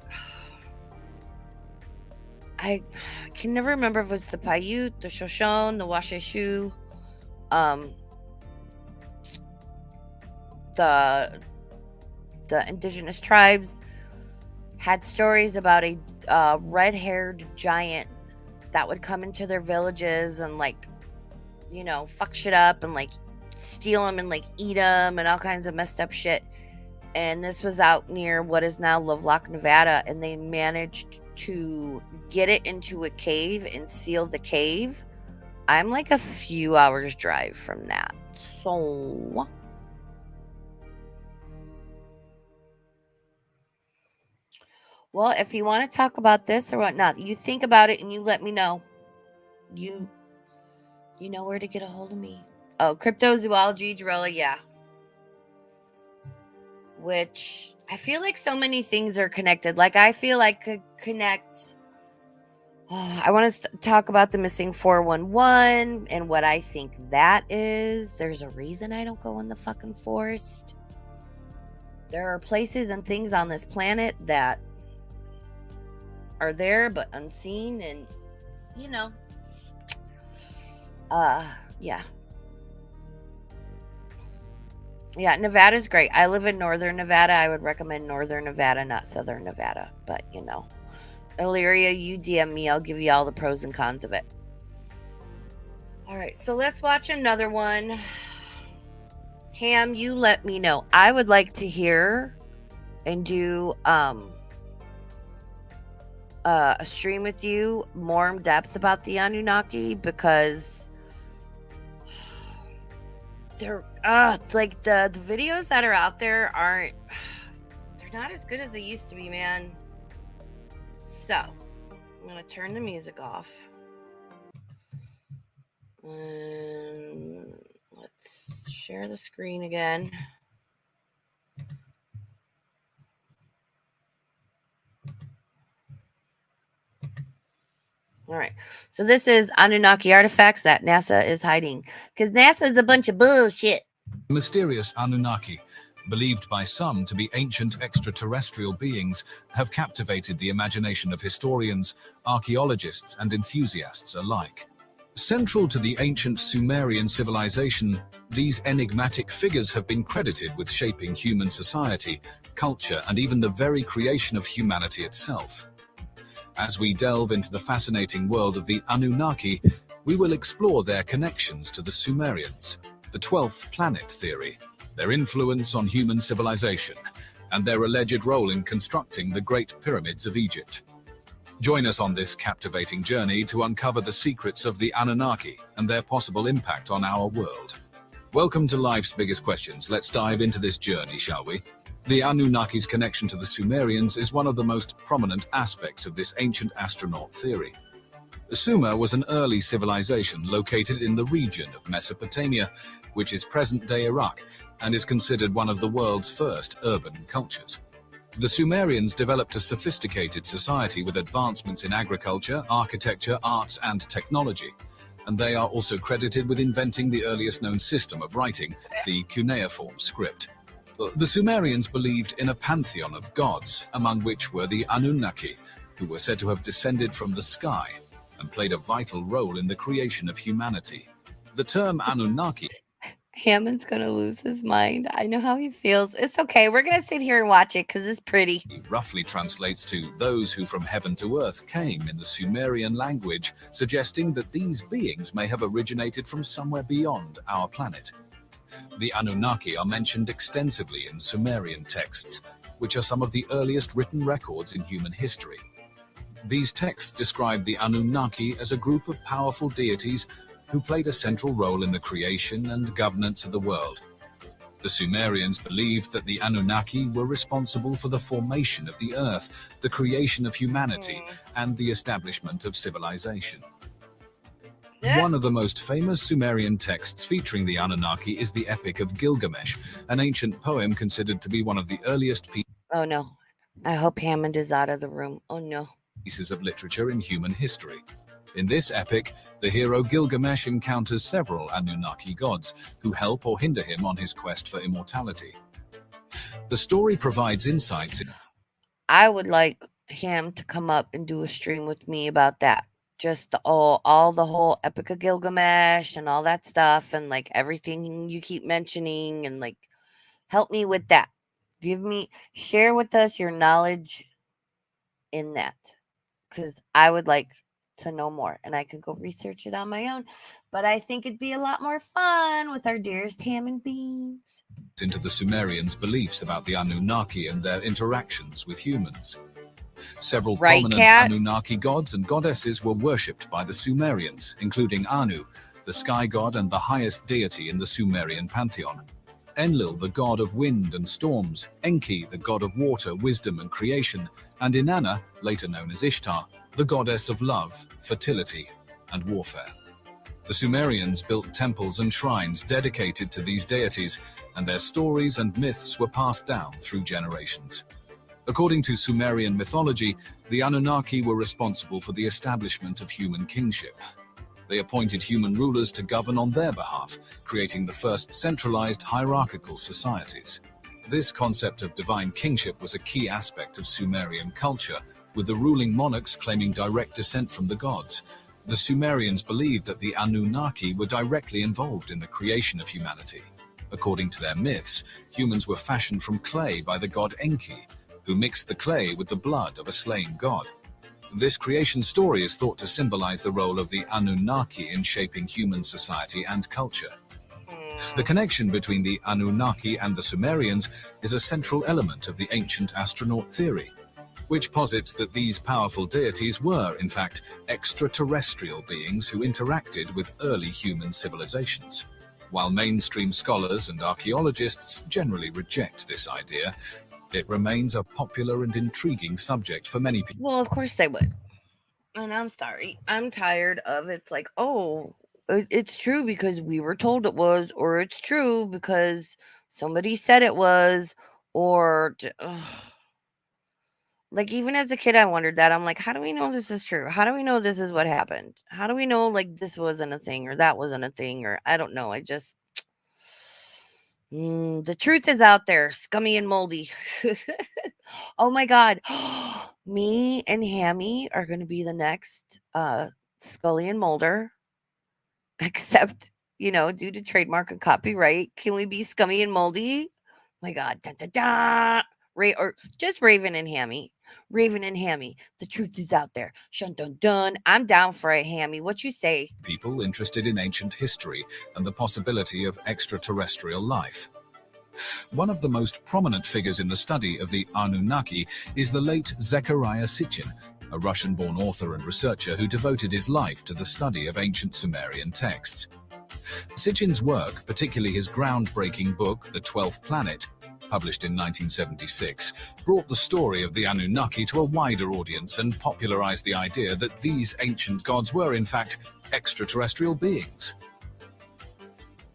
I can never remember if it was the Paiute, the Shoshone, the Washeshu, the indigenous tribes had stories about a red-haired giant that would come into their villages and, like, you know, fuck shit up and, like, steal them and, like, eat them and all kinds of messed up shit. And this was out near what is now Lovelock, Nevada, and they managed to get it into a cave and seal the cave. I'm like a few hours drive from that. So well, if you want to talk about this or whatnot, you think about it and you let me know. You know where to get a hold of me. Oh, cryptozoology, Jarella, yeah. Which I feel like so many things are connected. Like, I feel like could connect. I want to talk about the missing 411 and what I think that is. There's a reason I don't go in the fucking forest. There are places and things on this planet that are there but unseen, and you know, yeah, Nevada's great. I live in northern Nevada. I would recommend northern Nevada, not southern Nevada, but you know, Illyria, you DM me, I'll give you all the pros and cons of it. All right, so let's watch another one. Ham, you let me know. I would like to hear and do a stream with you more in depth about the Anunnaki, because they're like the videos that are out there they're not as good as they used to be, man. So I'm gonna turn the music off and let's share the screen again. All right. So this is Anunnaki artifacts that NASA is hiding, because NASA is a bunch of bullshit. Mysterious Anunnaki, believed by some to be ancient extraterrestrial beings, have captivated the imagination of historians, archaeologists, and enthusiasts alike. Central to the ancient Sumerian civilization, these enigmatic figures have been credited with shaping human society, culture, and even the very creation of humanity itself. As we delve into the fascinating world of the Anunnaki, we will explore their connections to the Sumerians, the 12th planet theory, their influence on human civilization, and their alleged role in constructing the Great Pyramids of Egypt. Join us on this captivating journey to uncover the secrets of the Anunnaki and their possible impact on our world. Welcome to Life's Biggest Questions. Let's dive into this journey, shall we? The Anunnaki's connection to the Sumerians is one of the most prominent aspects of this ancient astronaut theory. Sumer was an early civilization located in the region of Mesopotamia, which is present-day Iraq, and is considered one of the world's first urban cultures. The Sumerians developed a sophisticated society with advancements in agriculture, architecture, arts, and technology. And they are also credited with inventing the earliest known system of writing, the cuneiform script. The Sumerians believed in a pantheon of gods, among which were the Annunaki, who were said to have descended from the sky and played a vital role in the creation of humanity. The term Anunnaki Hammond's gonna lose his mind. I know how he feels. It's okay. We're gonna sit here and watch it because it's pretty. roughly translates to those who from heaven to earth came in the Sumerian language, suggesting that these beings may have originated from somewhere beyond our planet. The Anunnaki are mentioned extensively in Sumerian texts, which are some of the earliest written records in human history. These texts describe the Anunnaki as a group of powerful deities who played a central role in the creation and governance of the world. The Sumerians believed that the Anunnaki were responsible for the formation of the earth, the creation of humanity, and the establishment of civilization. One of the most famous Sumerian texts featuring the Anunnaki is the Epic of Gilgamesh, an ancient poem considered to be one of the earliest Oh no. I hope Hammond is out of the room. Oh no. pieces of literature in human history. In this epic, the hero Gilgamesh encounters several Anunnaki gods who help or hinder him on his quest for immortality. The story provides insights I would like him to come up and do a stream with me about that. Just all the whole Epic of Gilgamesh and all that stuff, and like everything you keep mentioning, and like help me with that. Share with us your knowledge in that, because I would like to know more, and I could go research it on my own. But I think it'd be a lot more fun with our dearest Hammond Beans. into the Sumerians' beliefs about the Anunnaki and their interactions with humans. Several Right, prominent Kat? Anunnaki gods and goddesses were worshipped by the Sumerians, including Anu, the sky god and the highest deity in the Sumerian pantheon; Enlil, the god of wind and storms; Enki, the god of water, wisdom and creation; and Inanna, later known as Ishtar, the goddess of love, fertility, and warfare. The Sumerians built temples and shrines dedicated to these deities, and their stories and myths were passed down through generations. According to Sumerian mythology, the Anunnaki were responsible for the establishment of human kingship. They appointed human rulers to govern on their behalf, creating the first centralized hierarchical societies. This concept of divine kingship was a key aspect of Sumerian culture, with the ruling monarchs claiming direct descent from the gods. The Sumerians believed that the Anunnaki were directly involved in the creation of humanity. According to their myths, humans were fashioned from clay by the god Enki, who mixed the clay with the blood of a slain god. This creation story is thought to symbolize the role of the Anunnaki in shaping human society and culture. The connection between the Anunnaki and the Sumerians is a central element of the ancient astronaut theory, which posits that these powerful deities were, in fact, extraterrestrial beings who interacted with early human civilizations. While mainstream scholars and archaeologists generally reject this idea, it remains a popular and intriguing subject for many people. Well, of course they would. And I'm sorry. I'm tired of it's like, oh, it's true because we were told it was, or it's true because somebody said it was, or like even as a kid, I wondered that. I'm like, how do we know this is true? How do we know this is what happened? How do we know like this wasn't a thing or that wasn't a thing, or I don't know. I just the truth is out there, scummy and moldy. Oh my God. Me and Hammy are going to be the next Scully and Mulder, except, due to trademark and copyright. Can we be scummy and moldy? My God. Dun, dun, dun. Or just Raven and Hammy. Raven and Hammy. The truth is out there. Shun dun dun. I'm down for it, Hammy. What you say? People interested in ancient history and the possibility of extraterrestrial life. One of the most prominent figures in the study of the Anunnaki is the late Zechariah Sitchin, a Russian-born author and researcher who devoted his life to the study of ancient Sumerian texts. Sitchin's work, particularly his groundbreaking book, The 12th Planet, published in 1976, brought the story of the Anunnaki to a wider audience and popularized the idea that these ancient gods were, in fact, extraterrestrial beings.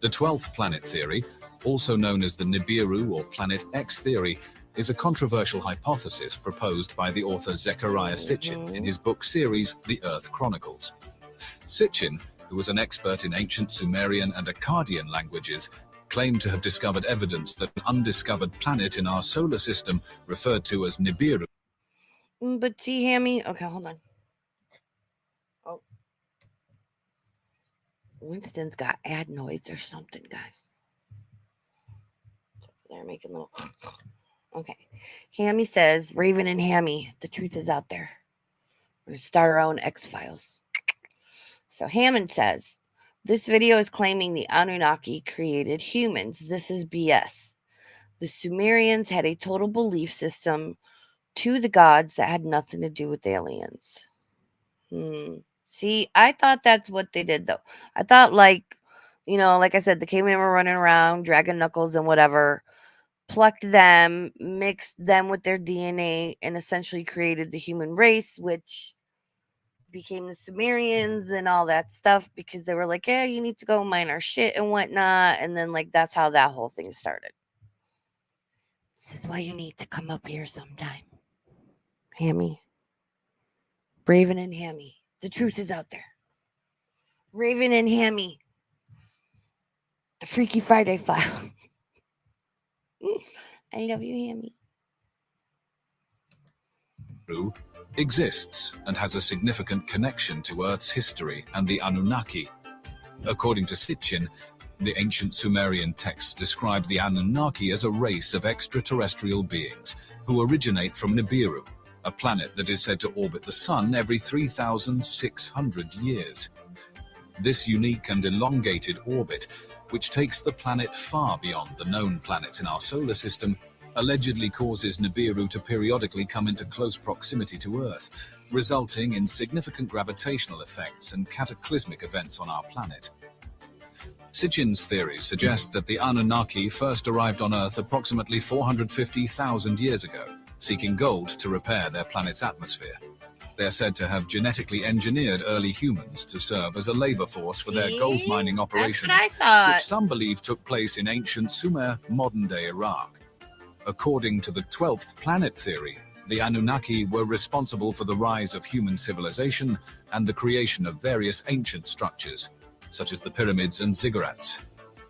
The 12th planet theory, also known as the Nibiru or Planet X theory, is a controversial hypothesis proposed by the author Zecharia Sitchin in his book series, The Earth Chronicles. Sitchin, who was an expert in ancient Sumerian and Akkadian languages, claimed to have discovered evidence that an undiscovered planet in our solar system, referred to as Nibiru. But see, Hammy, okay, hold on. Oh, Winston's got adenoids or something, guys. They're making little. Okay, Hammy says, Raven and Hammy, the truth is out there. We're gonna start our own X-Files. So Hammond says, this video is claiming the Anunnaki created humans. This is BS. The Sumerians had a total belief system to the gods that had nothing to do with aliens. See, I thought that's what they did, though. I thought, like I said, the cavemen were running around, dragging knuckles and whatever, plucked them, mixed them with their DNA, and essentially created the human race, which became the Sumerians and all that stuff, because they were like, yeah, you need to go mine our shit and whatnot. And then, like, that's how that whole thing started. This is why you need to come up here sometime. Hammy. Raven and Hammy. The truth is out there. Raven and Hammy. The Freaky Friday File. I love you, Hammy. Exists and has a significant connection to Earth's history and the Anunnaki. According to Sitchin, the ancient Sumerian texts describe the Anunnaki as a race of extraterrestrial beings who originate from Nibiru, a planet that is said to orbit the Sun every 3,600 years. This unique and elongated orbit, which takes the planet far beyond the known planets in our solar system, allegedly causes Nibiru to periodically come into close proximity to Earth, resulting in significant gravitational effects and cataclysmic events on our planet. Sitchin's theories suggest that the Anunnaki first arrived on Earth approximately 450,000 years ago, seeking gold to repair their planet's atmosphere. They are said to have genetically engineered early humans to serve as a labor force for their gold mining operations, which some believe took place in ancient Sumer, modern-day Iraq. According to the 12th planet theory, the Anunnaki were responsible for the rise of human civilization and the creation of various ancient structures, such as the pyramids and ziggurats.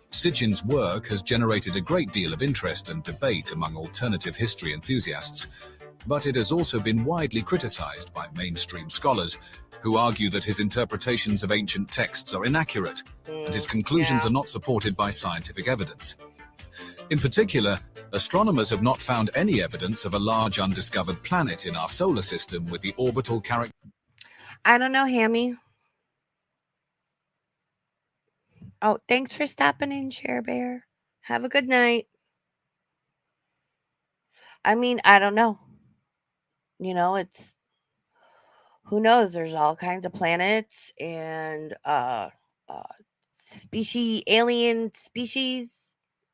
Sitchin's work has generated a great deal of interest and debate among alternative history enthusiasts, but it has also been widely criticized by mainstream scholars who argue that his interpretations of ancient texts are inaccurate and his conclusions are not supported by scientific evidence. In particular, astronomers have not found any evidence of a large undiscovered planet in our solar system with the orbital character. I don't know, Hammy. Oh, thanks for stopping in, Share Bear. Have a good night. I mean, I don't know. It's who knows? There's all kinds of planets and alien species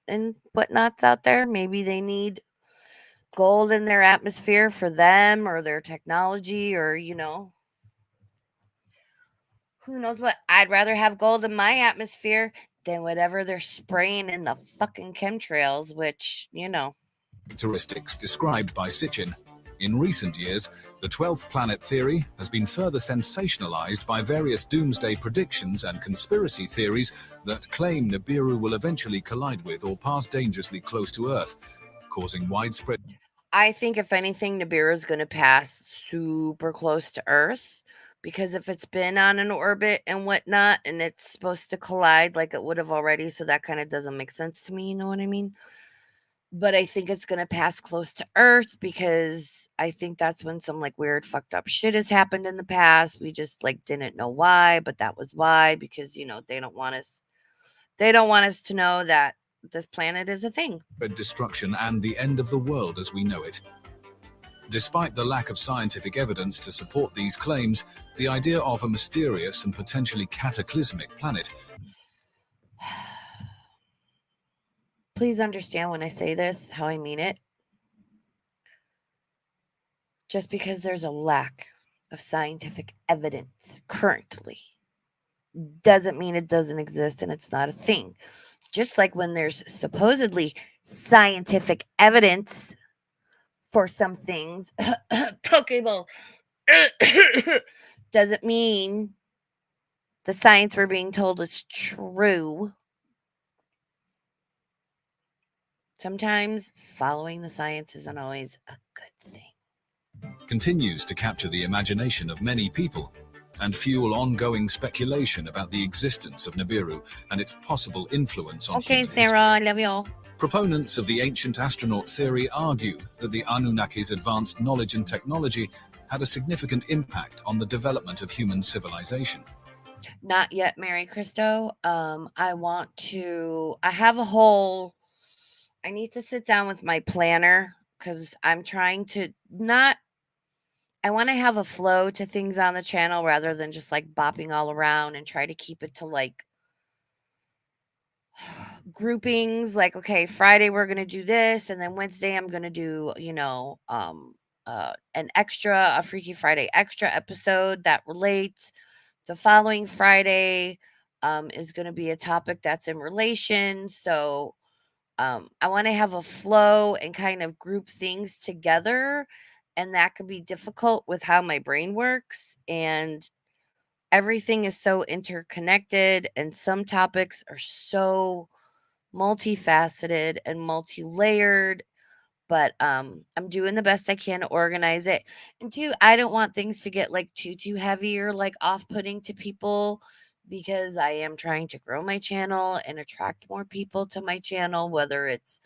and whatnots out there. Maybe they need gold in their atmosphere for them or their technology, or who knows what. I'd rather have gold in my atmosphere than whatever they're spraying in the fucking chemtrails, which, Characteristics described by Sitchin. In recent years, the 12th planet theory has been further sensationalized by various doomsday predictions and conspiracy theories that claim Nibiru will eventually collide with or pass dangerously close to Earth, causing widespread. I think if anything, Nibiru is going to pass super close to Earth, because if it's been on an orbit and whatnot and it's supposed to collide like it would have already, so that kind of doesn't make sense to me, you know what I mean? But I think it's going to pass close to Earth because I think that's when some like weird fucked up shit has happened in the past. We just like didn't know why, but that was why, because they don't want us to know that this planet is a thing. Destruction and the end of the world as we know it. Despite the lack of scientific evidence to support these claims, the idea of a mysterious and potentially cataclysmic planet. Please understand when I say this, how I mean it. Just because there's a lack of scientific evidence currently doesn't mean it doesn't exist and it's not a thing. Just like when there's supposedly scientific evidence for some things, Pokeball, doesn't mean the science we're being told is true. Sometimes following the science isn't always a good thing. Continues to capture the imagination of many people and fuel ongoing speculation about the existence of Nibiru and its possible influence on Okay, human Sarah, history. I love you all. Proponents of the ancient astronaut theory argue that the Anunnaki's advanced knowledge and technology had a significant impact on the development of human civilization. Not yet, Mary Christo. I have a whole, I need to sit down with my planner because I'm trying to I want to have a flow to things on the channel rather than just like bopping all around, and try to keep it to like groupings. Like, okay, Friday we're going to do this, and then Wednesday I'm going to do, a Freaky Friday extra episode that relates. The following Friday is going to be a topic that's in relation. So I want to have a flow and kind of group things together. And that could be difficult with how my brain works. And everything is so interconnected. And some topics are so multifaceted and multi-layered. But I'm doing the best I can to organize it. And two, I don't want things to get like too heavy or like off-putting to people, because I am trying to grow my channel and attract more people to my channel, whether it's,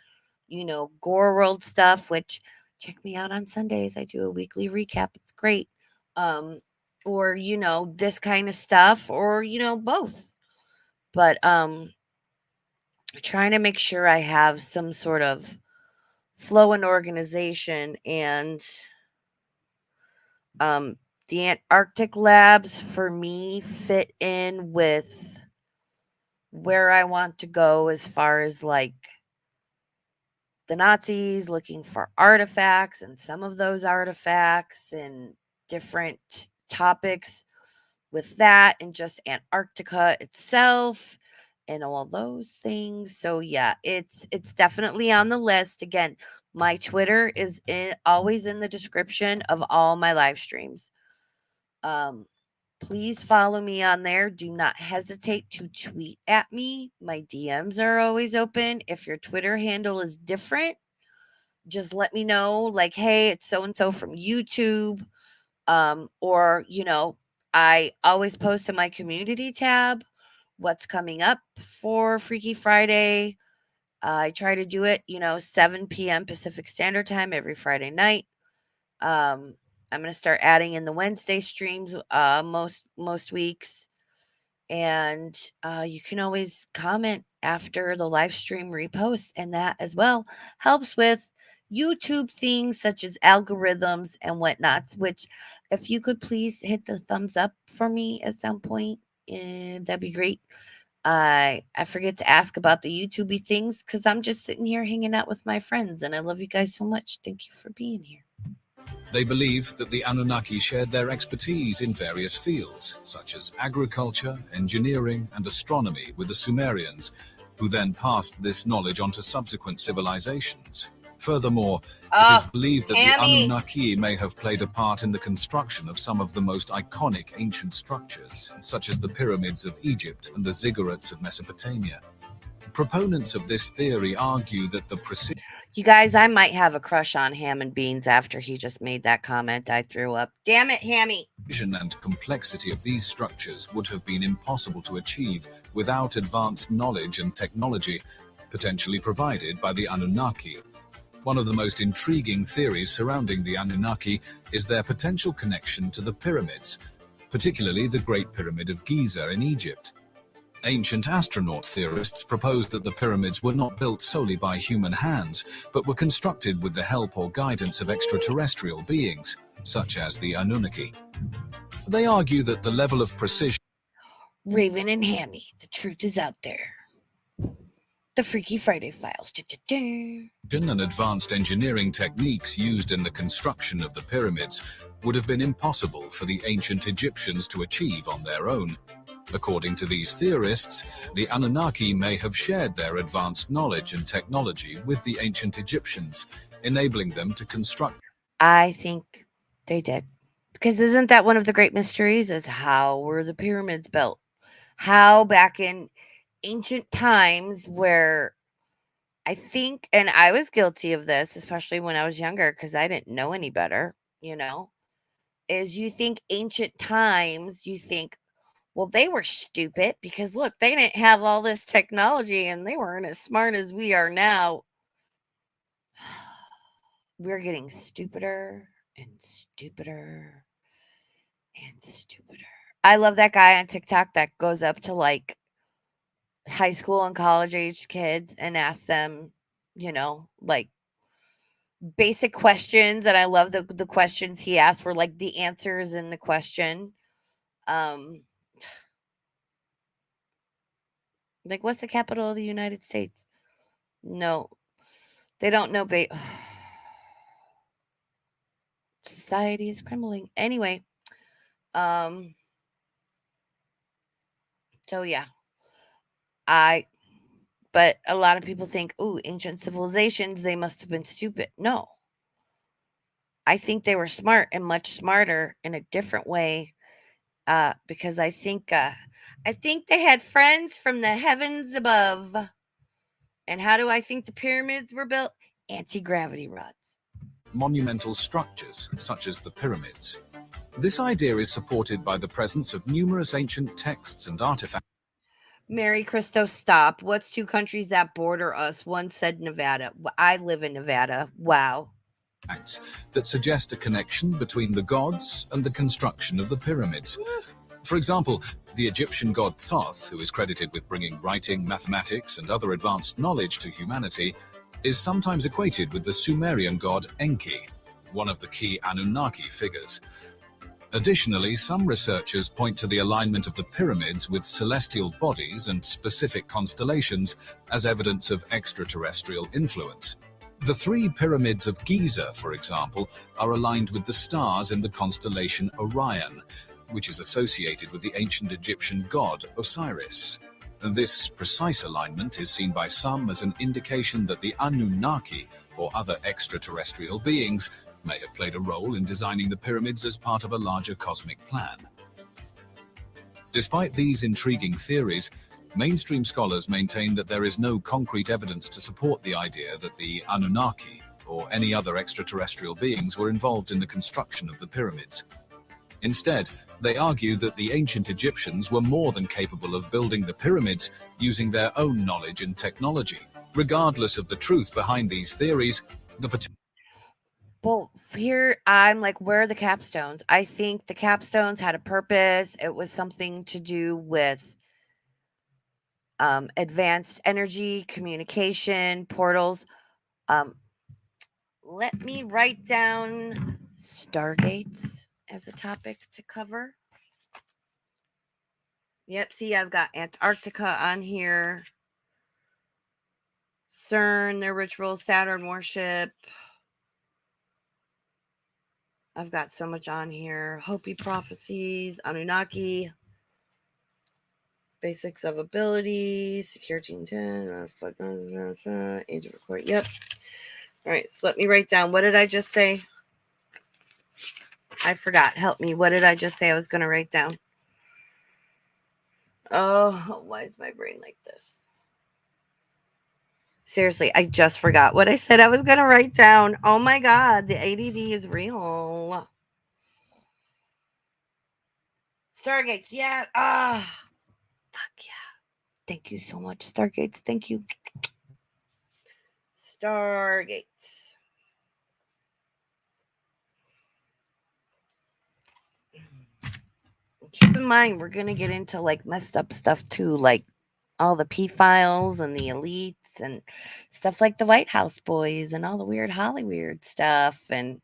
Gore World stuff, which check me out on Sundays. I do a weekly recap. It's great. Or, this kind of stuff, or, both. But trying to make sure I have some sort of flow and organization. And the Antarctic labs for me fit in with where I want to go, as far as like the Nazis looking for artifacts, and some of those artifacts and different topics with that, and just Antarctica itself and all those things. So yeah, it's definitely on the list. Again, my Twitter is always in the description of all my live streams. Please follow me on there. Do not hesitate to tweet at me. My DMs are always open. If your Twitter handle is different, just let me know, like, hey, it's so and so from YouTube. Or, I always post in my community tab what's coming up for Freaky Friday. I try to do it, 7 p.m. Pacific Standard Time every Friday night. I'm going to start adding in the Wednesday streams most weeks. And you can always comment after the live stream repost, and that as well helps with YouTube things such as algorithms and whatnots, which if you could please hit the thumbs up for me at some point, that'd be great. I forget to ask about the YouTubey things because I'm just sitting here hanging out with my friends, and I love you guys so much. Thank you for being here. They believe that the Anunnaki shared their expertise in various fields, such as agriculture, engineering, and astronomy with the Sumerians, who then passed this knowledge on to subsequent civilizations. Furthermore, it is believed that the Anunnaki may have played a part in the construction of some of the most iconic ancient structures, such as the pyramids of Egypt and the ziggurats of Mesopotamia. Proponents of this theory argue that the precision... You guys, I might have a crush on Ham and Beans after he just made that comment. I threw up. Damn it, Hammy. Precision and complexity of these structures would have been impossible to achieve without advanced knowledge and technology, potentially provided by the Anunnaki. One of the most intriguing theories surrounding the Anunnaki is their potential connection to the pyramids, particularly the Great Pyramid of Giza in Egypt. Ancient astronaut theorists proposed that the pyramids were not built solely by human hands, but were constructed with the help or guidance of extraterrestrial beings, such as the Anunnaki. They argue that the level of precision... Raven and Hammy, the truth is out there. The Freaky Friday Files. And advanced engineering techniques used in the construction of the pyramids would have been impossible for the ancient Egyptians to achieve on their own. According to these theorists, the Anunnaki may have shared their advanced knowledge and technology with the ancient Egyptians, enabling them to construct. I think they did. Because isn't that one of the great mysteries is how were the pyramids built? How back in ancient times where I think, and I was guilty of this, especially when I was younger, because I didn't know any better, is you think ancient times, you think, well, they were stupid because look, they didn't have all this technology and they weren't as smart as we are now. We're getting stupider and stupider and stupider. I love that guy on TikTok that goes up to like high school and college age kids and asks them, like basic questions. And I love the questions he asked were like the answers in the question. Like, what's the capital of the United States? No, they don't know. Society is crumbling. Anyway, um, so yeah, but a lot of people think, oh, ancient civilizations, they must have been stupid. No, I think they were smart and much smarter in a different way. Because I think they had friends from the heavens above. And how do I think the pyramids were built? Anti-gravity rods. Monumental structures, such as the pyramids. This idea is supported by the presence of numerous ancient texts and artifacts. Mary Christo, stop. What's 2 countries that border us? One said Nevada. I live in Nevada. Wow. That suggest a connection between the gods and the construction of the pyramids. For example, the Egyptian god Thoth, who is credited with bringing writing, mathematics, and other advanced knowledge to humanity, is sometimes equated with the Sumerian god Enki, one of the key Anunnaki figures. Additionally, some researchers point to the alignment of the pyramids with celestial bodies and specific constellations as evidence of extraterrestrial influence. The 3 pyramids of Giza, for example, are aligned with the stars in the constellation Orion, which is associated with the ancient Egyptian god Osiris. This precise alignment is seen by some as an indication that the Anunnaki, or other extraterrestrial beings, may have played a role in designing the pyramids as part of a larger cosmic plan. Despite these intriguing theories, mainstream scholars maintain that there is no concrete evidence to support the idea that the Anunnaki, or any other extraterrestrial beings, were involved in the construction of the pyramids. Instead, they argue that the ancient Egyptians were more than capable of building the pyramids using their own knowledge and technology. Regardless of the truth behind these theories, Well, here I'm like, where are the capstones? I think the capstones had a purpose. It was something to do with advanced energy, communication, portals. Let me write down stargates as a topic to cover. Yep, see, I've got Antarctica on here. CERN, their ritual, Saturn worship. I've got so much on here. Hopi prophecies, Anunnaki, basics of ability, security intent, age of record. Yep. All right, so let me write down. What did I just say? I forgot. Help me. What did I just say I was going to write down? Oh, why is my brain like this? Seriously, I just forgot what I said I was going to write down. Oh my God, the ADD is real. Stargates, yeah. Fuck yeah. Thank you so much, Stargates. Thank you. Stargates. Keep in mind, we're going to get into like messed up stuff too, like all the P files and the elites and stuff like the White House boys and all the weird Hollywood stuff. And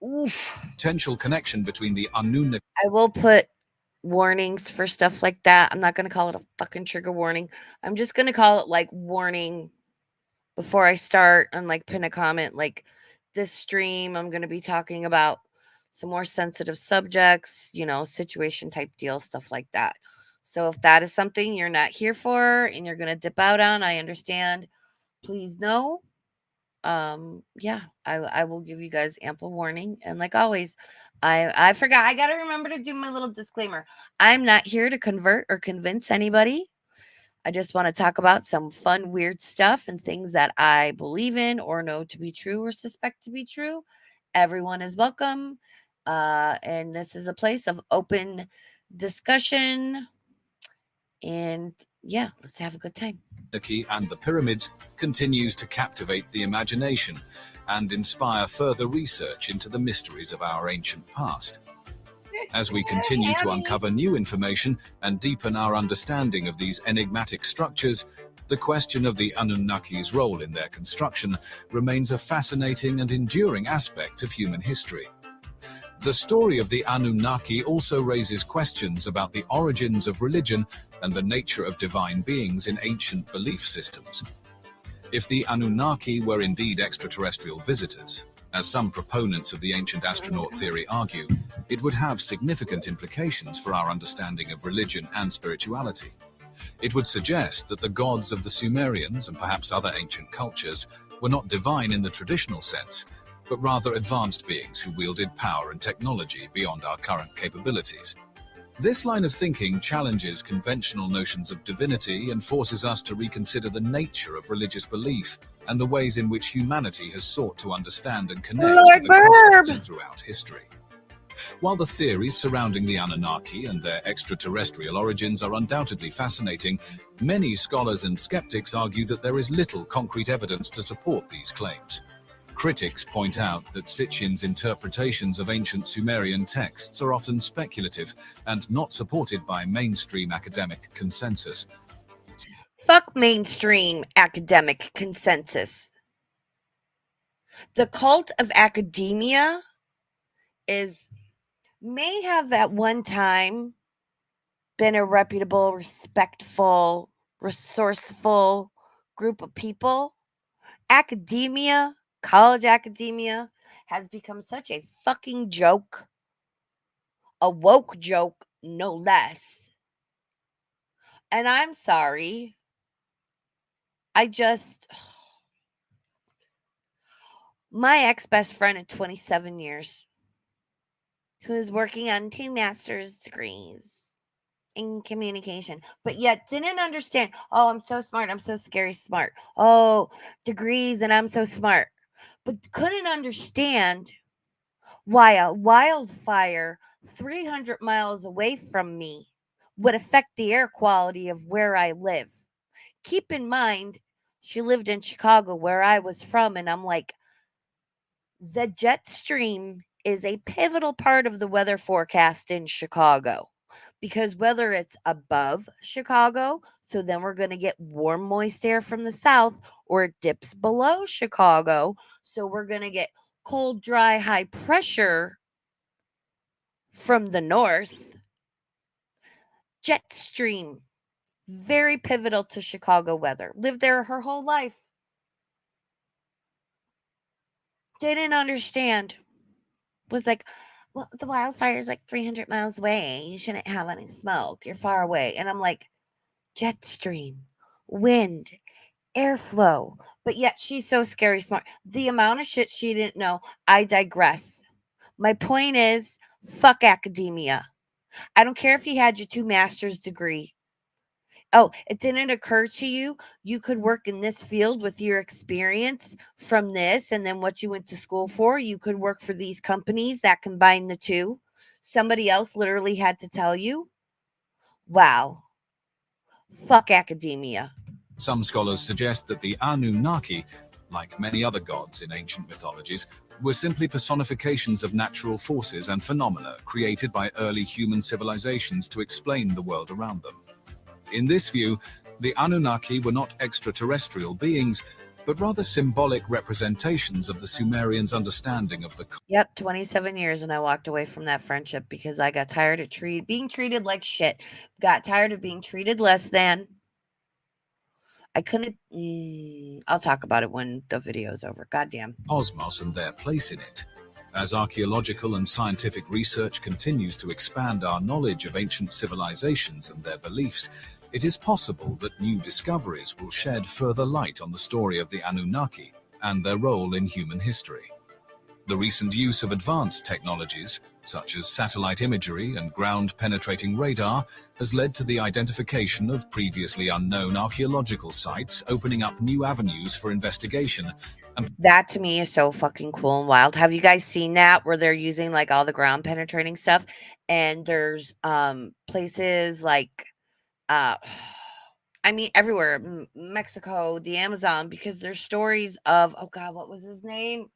oof. Potential connection between the Anunnaki. I will put warnings for stuff like that. I'm not going to call it a fucking trigger warning. I'm just going to call it like warning before I start and like pin a comment. Like this stream, I'm going to be talking about some more sensitive subjects, situation type deal, stuff like that. So if that is something you're not here for and you're going to dip out on, I understand. Please know Yeah, I will give you guys ample warning. And like always, I forgot, I gotta remember to do my little disclaimer. I'm not here to convert or convince anybody. I just want to talk about some fun, weird stuff and things that I believe in or know to be true or suspect to be true. Everyone is welcome. And this is a place of open discussion. And yeah, let's have a good time. Annunaki and the pyramids continues to captivate the imagination and inspire further research into the mysteries of our ancient past. As we continue to uncover new information and deepen our understanding of these enigmatic structures, the question of the Anunnaki's role in their construction remains a fascinating and enduring aspect of human history. The story of the Anunnaki also raises questions about the origins of religion and the nature of divine beings in ancient belief systems. If the Anunnaki were indeed extraterrestrial visitors, as some proponents of the ancient astronaut theory argue, it would have significant implications for our understanding of religion and spirituality. It would suggest that the gods of the Sumerians and perhaps other ancient cultures were not divine in the traditional sense, but rather advanced beings who wielded power and technology beyond our current capabilities. This line of thinking challenges conventional notions of divinity and forces us to reconsider the nature of religious belief and the ways in which humanity has sought to understand and connect with the cosmos throughout history. While the theories surrounding the Anunnaki and their extraterrestrial origins are undoubtedly fascinating, many scholars and skeptics argue that there is little concrete evidence to support these claims. Critics point out that Sitchin's interpretations of ancient Sumerian texts are often speculative and not supported by mainstream academic consensus. Fuck mainstream academic consensus. The cult of academia may have at one time been a reputable, respectful, resourceful group of people. Academia, college academia, has become such a fucking joke. A woke joke, no less. And I'm sorry. My ex-best friend of 27 years, who is working on 2 master's degrees in communication, but yet didn't understand, oh, I'm so smart, I'm so scary smart. Oh, degrees and I'm so smart. But couldn't understand why a wildfire 300 miles away from me would affect the air quality of where I live. Keep in mind, she lived in Chicago, where I was from, and I'm like, the jet stream is a pivotal part of the weather forecast in Chicago. Because whether it's above Chicago, so then we're going to get warm, moist air from the south, or it dips below Chicago, so we're going to get cold, dry, high pressure from the north. Jet stream, very pivotal to Chicago weather. Lived there her whole life. Didn't understand. Was like, well, the wildfire is like 300 miles away. You shouldn't have any smoke. You're far away. And I'm like, jet stream, wind, airflow. But yet she's so scary smart. The amount of shit she didn't know. I digress. My point is, fuck academia. I don't care if you had your 2 master's degree. Oh, it didn't occur to you you could work in this field with your experience from this and then what you went to school for. You could work for these companies that combine the two. Somebody else literally had to tell you. Wow. Fuck academia. Some scholars suggest that the Anunnaki, like many other gods in ancient mythologies, were simply personifications of natural forces and phenomena created by early human civilizations to explain the world around them. In this view, the Anunnaki were not extraterrestrial beings, but rather symbolic representations of the Sumerians' understanding of the... Yep, 27 years, and I walked away from that friendship because I got tired of being treated like shit. Got tired of being treated less than. I couldn't... I'll talk about it when the video's over. Goddamn. Cosmos and their place in it. As archaeological and scientific research continues to expand our knowledge of ancient civilizations and their beliefs, it is possible that new discoveries will shed further light on the story of the Anunnaki and their role in human history. The recent use of advanced technologies, such as satellite imagery and ground-penetrating radar, has led to the identification of previously unknown archaeological sites, opening up new avenues for investigation. That to me is so fucking cool and wild. Have you guys seen that where they're using like all the ground penetrating stuff, and there's places like I mean everywhere, Mexico, the Amazon, because there's stories of, oh god, what was his name?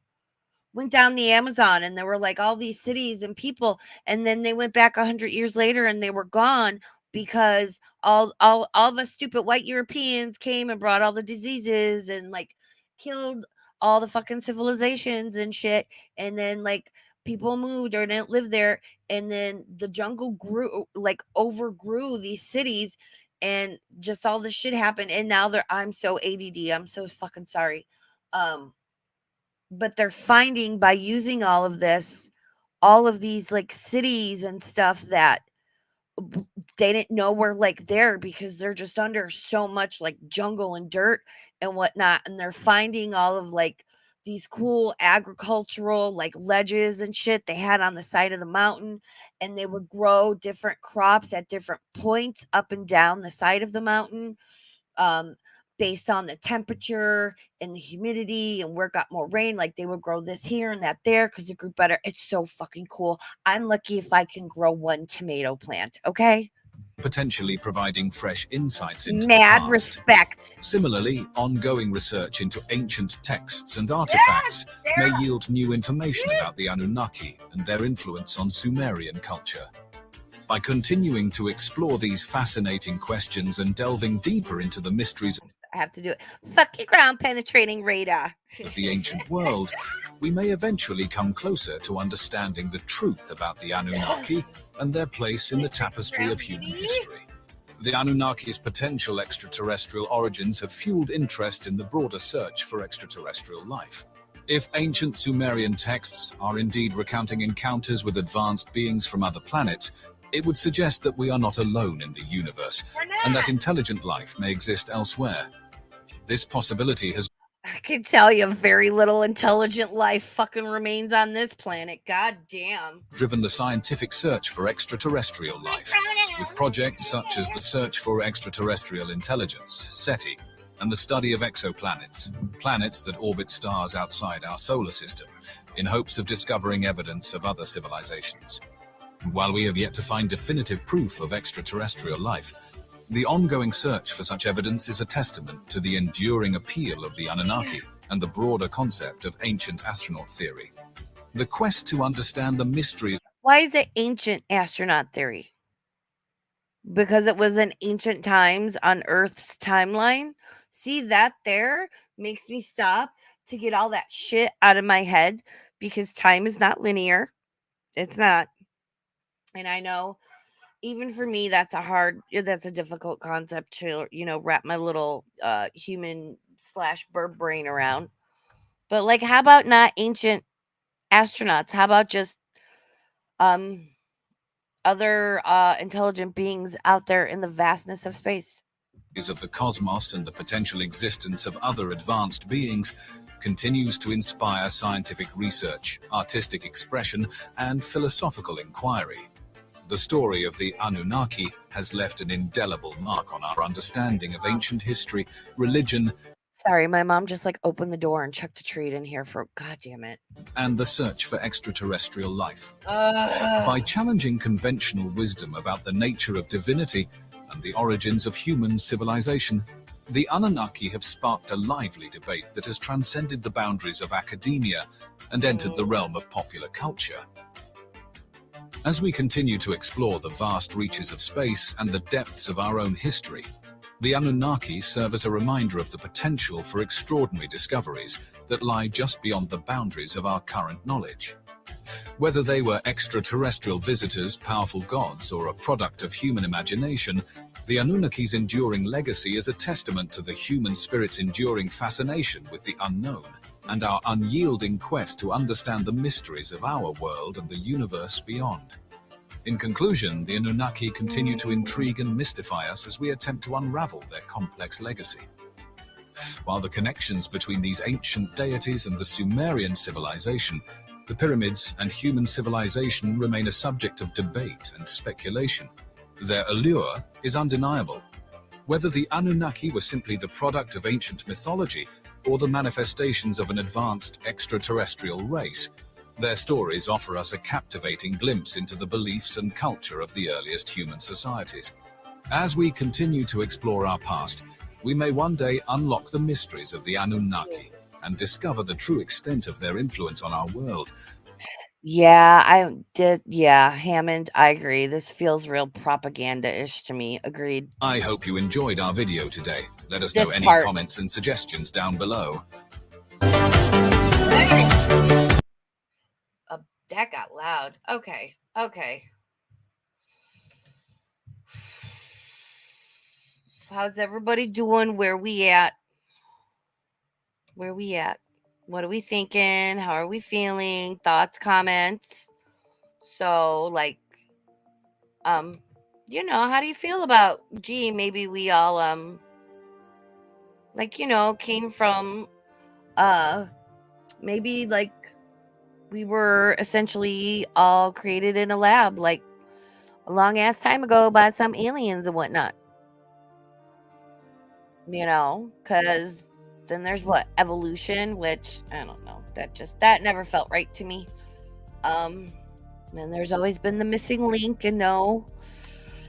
Went down the Amazon, and there were like all these cities and people, and then they went back 100 years later and they were gone because all the stupid white Europeans came and brought all the diseases and like killed all the fucking civilizations and shit. And then like people moved or didn't live there, and then the jungle grew, like overgrew these cities, and just all this shit happened. And now I'm so ADD, I'm so fucking sorry. But they're finding, by using all of this, all of these like cities and stuff that they didn't know were like there because they're just under so much like jungle and dirt and whatnot. And they're finding all of like these cool agricultural like ledges and shit they had on the side of the mountain, and they would grow different crops at different points up and down the side of the mountain, based on the temperature and the humidity and where it got more rain. Like they would grow this here and that there because it grew better. It's so fucking cool. I'm lucky if I can grow one tomato plant. Okay. Potentially providing fresh insights into the Mad past. respect. Similarly, ongoing research into ancient texts and artifacts may yield new information about the Anunnaki and their influence on Sumerian culture. By continuing to explore these fascinating questions and delving deeper into the mysteries I have to do it. Fuck your ground penetrating radar. of the ancient world, we may eventually come closer to understanding the truth about the Anunnaki and their place in the tapestry of human history. The Anunnaki's potential extraterrestrial origins have fueled interest in the broader search for extraterrestrial life. If ancient Sumerian texts are indeed recounting encounters with advanced beings from other planets, it would suggest that we are not alone in the universe, and that intelligent life may exist elsewhere. This possibility has I can tell you very little intelligent life fucking remains on this planet. God damn. driven the scientific search for extraterrestrial life, with projects such as the Search for Extraterrestrial Intelligence, SETI, and the study of exoplanets, planets that orbit stars outside our solar system, in hopes of discovering evidence of other civilizations. While we have yet to find definitive proof of extraterrestrial life, the ongoing search for such evidence is a testament to the enduring appeal of the Anunnaki and the broader concept of ancient astronaut theory. The quest to understand the mysteries. Why is it ancient astronaut theory? Because it was in ancient times on Earth's timeline. See, that there makes me stop to get all that shit out of my head, because time is not linear. It's not. And I know even for me, that's a difficult concept to, wrap my little human / bird brain around. But like, how about not ancient astronauts? How about just other intelligent beings out there in the vastness of space? Of the cosmos and the potential existence of other advanced beings continues to inspire scientific research, artistic expression, and philosophical inquiry. The story of the Anunnaki has left an indelible mark on our understanding of ancient history, religion. Sorry, my mom just like opened the door and chucked a treat in here for, God damn it. And the search for extraterrestrial life. By challenging conventional wisdom about the nature of divinity and the origins of human civilization, the Anunnaki have sparked a lively debate that has transcended the boundaries of academia and entered the realm of popular culture. As we continue to explore the vast reaches of space and the depths of our own history, the Anunnaki serve as a reminder of the potential for extraordinary discoveries that lie just beyond the boundaries of our current knowledge. Whether they were extraterrestrial visitors, powerful gods, or a product of human imagination, the Anunnaki's enduring legacy is a testament to the human spirit's enduring fascination with the unknown and our unyielding quest to understand the mysteries of our world and the universe beyond. In conclusion, the Anunnaki continue to intrigue and mystify us as we attempt to unravel their complex legacy. While the connections between these ancient deities and the Sumerian civilization, the pyramids and human civilization remain a subject of debate and speculation. Their allure is undeniable. Whether the Anunnaki were simply the product of ancient mythology or the manifestations of an advanced extraterrestrial race, their stories offer us a captivating glimpse into the beliefs and culture of the earliest human societies. As we continue to explore our past, we may one day unlock the mysteries of the Anunnaki and discover the true extent of their influence on our world. Yeah, I did. Yeah, Hammond, I agree. This feels real propaganda-ish to me. Agreed. I hope you enjoyed our video today. Let us know This any part. comments and suggestions down below. That got loud. Okay. How's everybody doing? Where we at? What are we thinking? How are we feeling? Thoughts, comments? So, like, how do you feel about, maybe we all, came from, maybe, like, we were essentially all created in a lab, like, a long-ass time ago by some aliens and whatnot. Because then there's evolution, which I don't know. That never felt right to me. And there's always been the missing link, and no,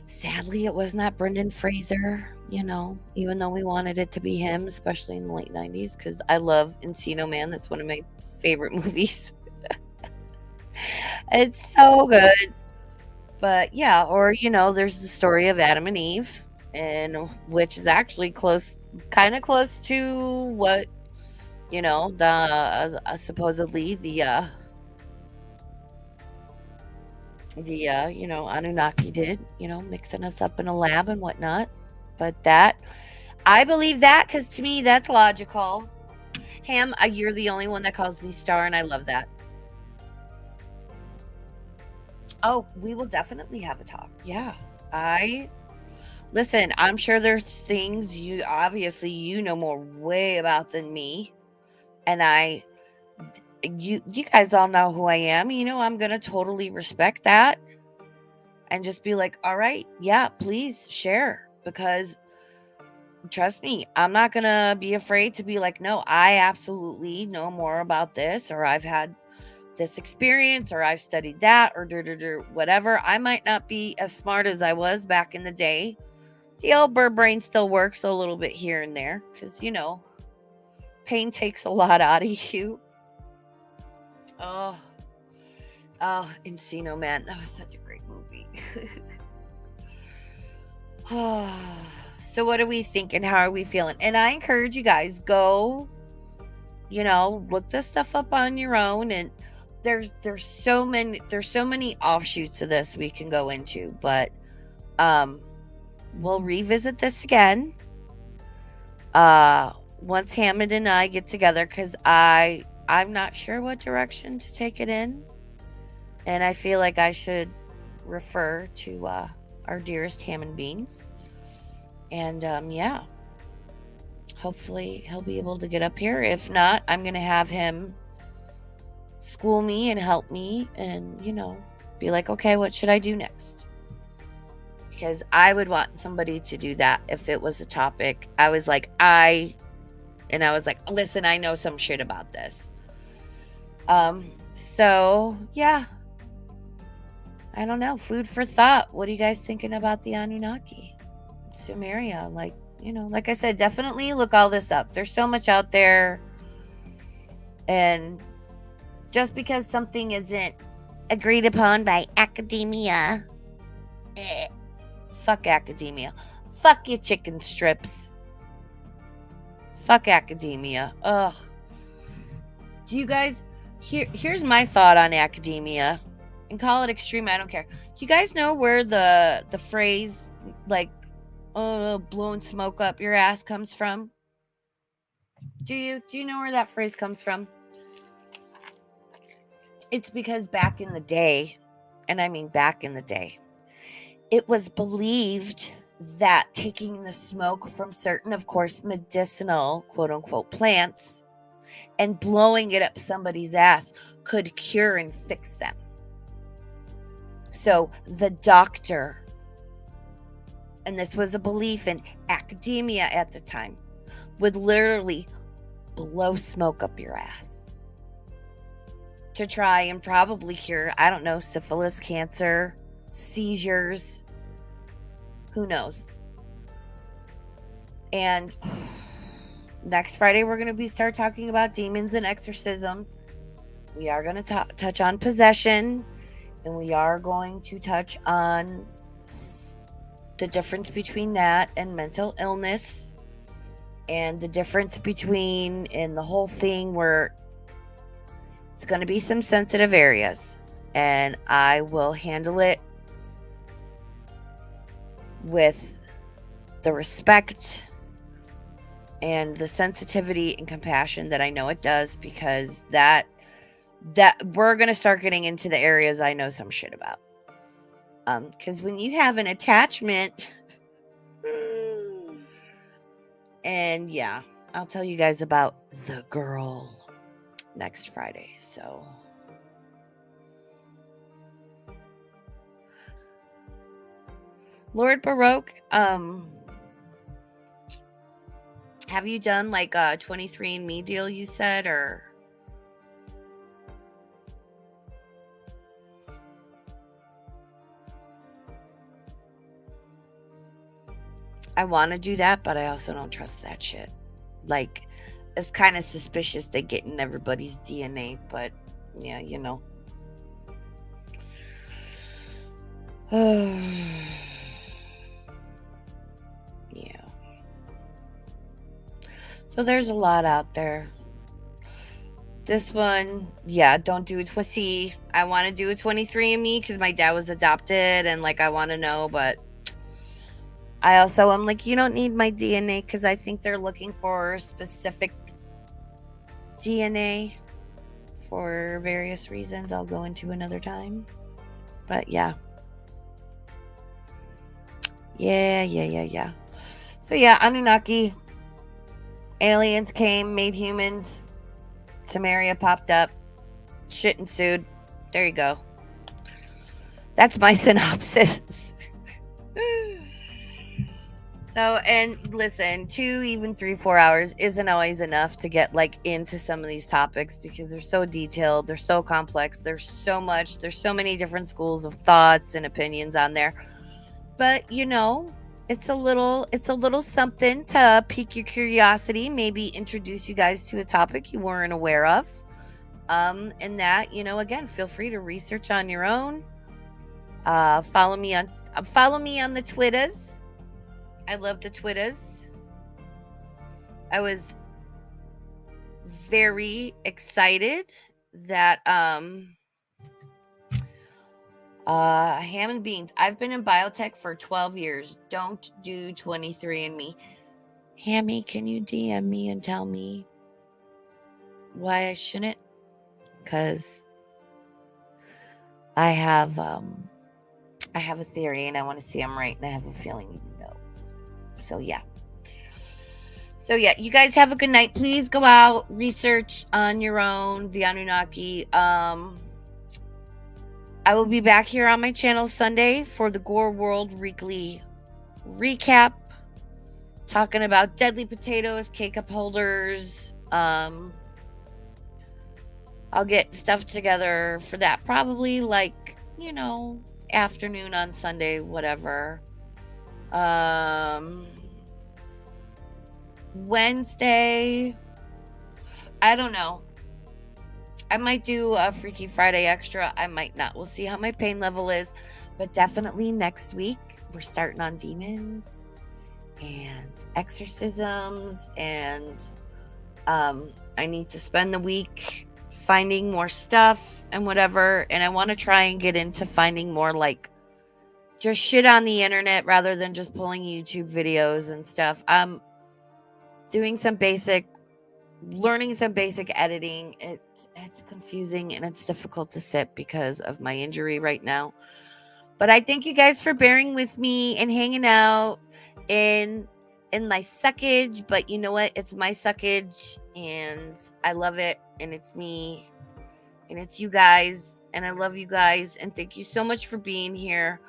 sadly, it was not Brendan Fraser, even though we wanted it to be him, especially in the late 90s, because I love Encino Man. That's one of my favorite movies. It's so good. But yeah, or, there's the story of Adam and Eve, and which is actually kind of close to what, the supposedly the Anunnaki did, mixing us up in a lab and whatnot. But I believe that, because to me that's logical. Ham, you're the only one that calls me Star, and I love that. Oh, we will definitely have a talk. Yeah. Listen, I'm sure there's things you know more way about than me. And you guys all know who I am. I'm going to totally respect that and just be like, all right, yeah, please share, because trust me, I'm not going to be afraid to be like, no, I absolutely know more about this, or I've had this experience, or I've studied that, or whatever. I might not be as smart as I was back in the day. The old bird brain still works a little bit here and there, because pain takes a lot out of you. Oh, Encino Man, that was such a great movie. So what are we thinking? How are we feeling? And I encourage you guys, go, look this stuff up on your own, and there's so many offshoots of this we can go into, but we'll revisit this again once Hammond and I get together, because I'm not sure what direction to take it in, and I feel like I should refer to our dearest Hammond Beans, and yeah, hopefully he'll be able to get up here. If not, I'm gonna have him school me and help me, and be like, okay, what should I do next? Because I would want somebody to do that if it was a topic. I was like, listen, I know some shit about this. So yeah, I don't know, food for thought. What are you guys thinking about the Anunnaki, Sumeria? Like I said, definitely look all this up. There's so much out there, and just because something isn't agreed upon by academia, fuck academia. Fuck your chicken strips. Fuck academia. Ugh. Do you guys, here's my thought on academia, and call it extreme, I don't care. Do you guys know where the phrase, like, blowing smoke up your ass comes from? Do you know where that phrase comes from? It's because back in the day, and I mean back in the day, it was believed that taking the smoke from certain, of course, medicinal, quote unquote, plants and blowing it up somebody's ass could cure and fix them. So the doctor, and this was a belief in academia at the time, would literally blow smoke up your ass to try and probably cure, I don't know, syphilis, cancer, seizures, who knows. And next Friday, we're going to start talking about demons and exorcisms. We are going to touch on possession, and we are going to touch on the difference between that and mental illness, and the difference between, and the whole thing where it's going to be some sensitive areas, and I will handle it with the respect and the sensitivity and compassion that I know it does, because that we're going to start getting into the areas I know some shit about. Because when you have an attachment, and yeah, I'll tell you guys about the girl next Friday. So Lord Baroque, have you done like a 23andMe deal, you said, or? I want to do that, but I also don't trust that shit. Like, it's kind of suspicious they get in everybody's DNA, but yeah, you know. Yeah. So there's a lot out there. This one, yeah, don't do it. See, I want to do a 23andMe because my dad was adopted, and like I want to know, but I also am like, you don't need my DNA, because I think they're looking for specific DNA for various reasons I'll go into another time. But yeah. Yeah. So yeah, Anunnaki. Aliens came, made humans. Sumeria popped up. Shit ensued. There you go. That's my synopsis. So, and listen, 2, even 3, 4 hours isn't always enough to get like into some of these topics, because they're so detailed, they're so complex, there's so much, there's so many different schools of thoughts and opinions on there. But you know, it's a little something to pique your curiosity, maybe introduce you guys to a topic you weren't aware of. And that, you know, again, feel free to research on your own. Follow me on the Twitters. I love the Twitters. I was very excited that ham and beans. I've been in biotech for 12 years. Don't do 23andMe. Hammy, can you DM me and tell me why I shouldn't? Because I have a theory, and I want to see I'm right, and I have a feeling you know. So yeah, you guys have a good night. Please go out, research on your own the Anunnaki. I will be back here on my channel Sunday for the Gore World Weekly recap, talking about deadly potatoes, K-cup holders. I'll get stuff together for that, probably like, you know, afternoon on Sunday, whatever. Wednesday, I don't know. I might do a Freaky Friday extra. I might not. We'll see how my pain level is. But definitely next week, we're starting on demons and exorcisms. And I need to spend the week finding more stuff and whatever. And I want to try and get into finding more like just shit on the internet rather than just pulling YouTube videos and stuff. I'm doing learning some basic editing. It's confusing and it's difficult to sit because of my injury right now. But I thank you guys for bearing with me and hanging out in my suckage. But you know what? It's my suckage and I love it. And it's me and it's you guys. And I love you guys. And thank you so much for being here.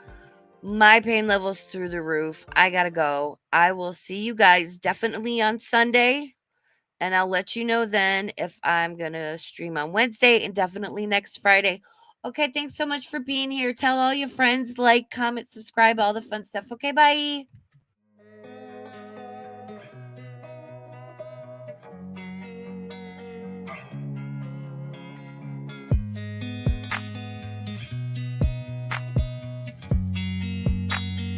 My pain level's through the roof. I gotta go. I will see you guys definitely on Sunday. And I'll let you know then if I'm going to stream on Wednesday and definitely next Friday. Okay, thanks so much for being here. Tell all your friends, like, comment, subscribe, all the fun stuff. Okay, bye.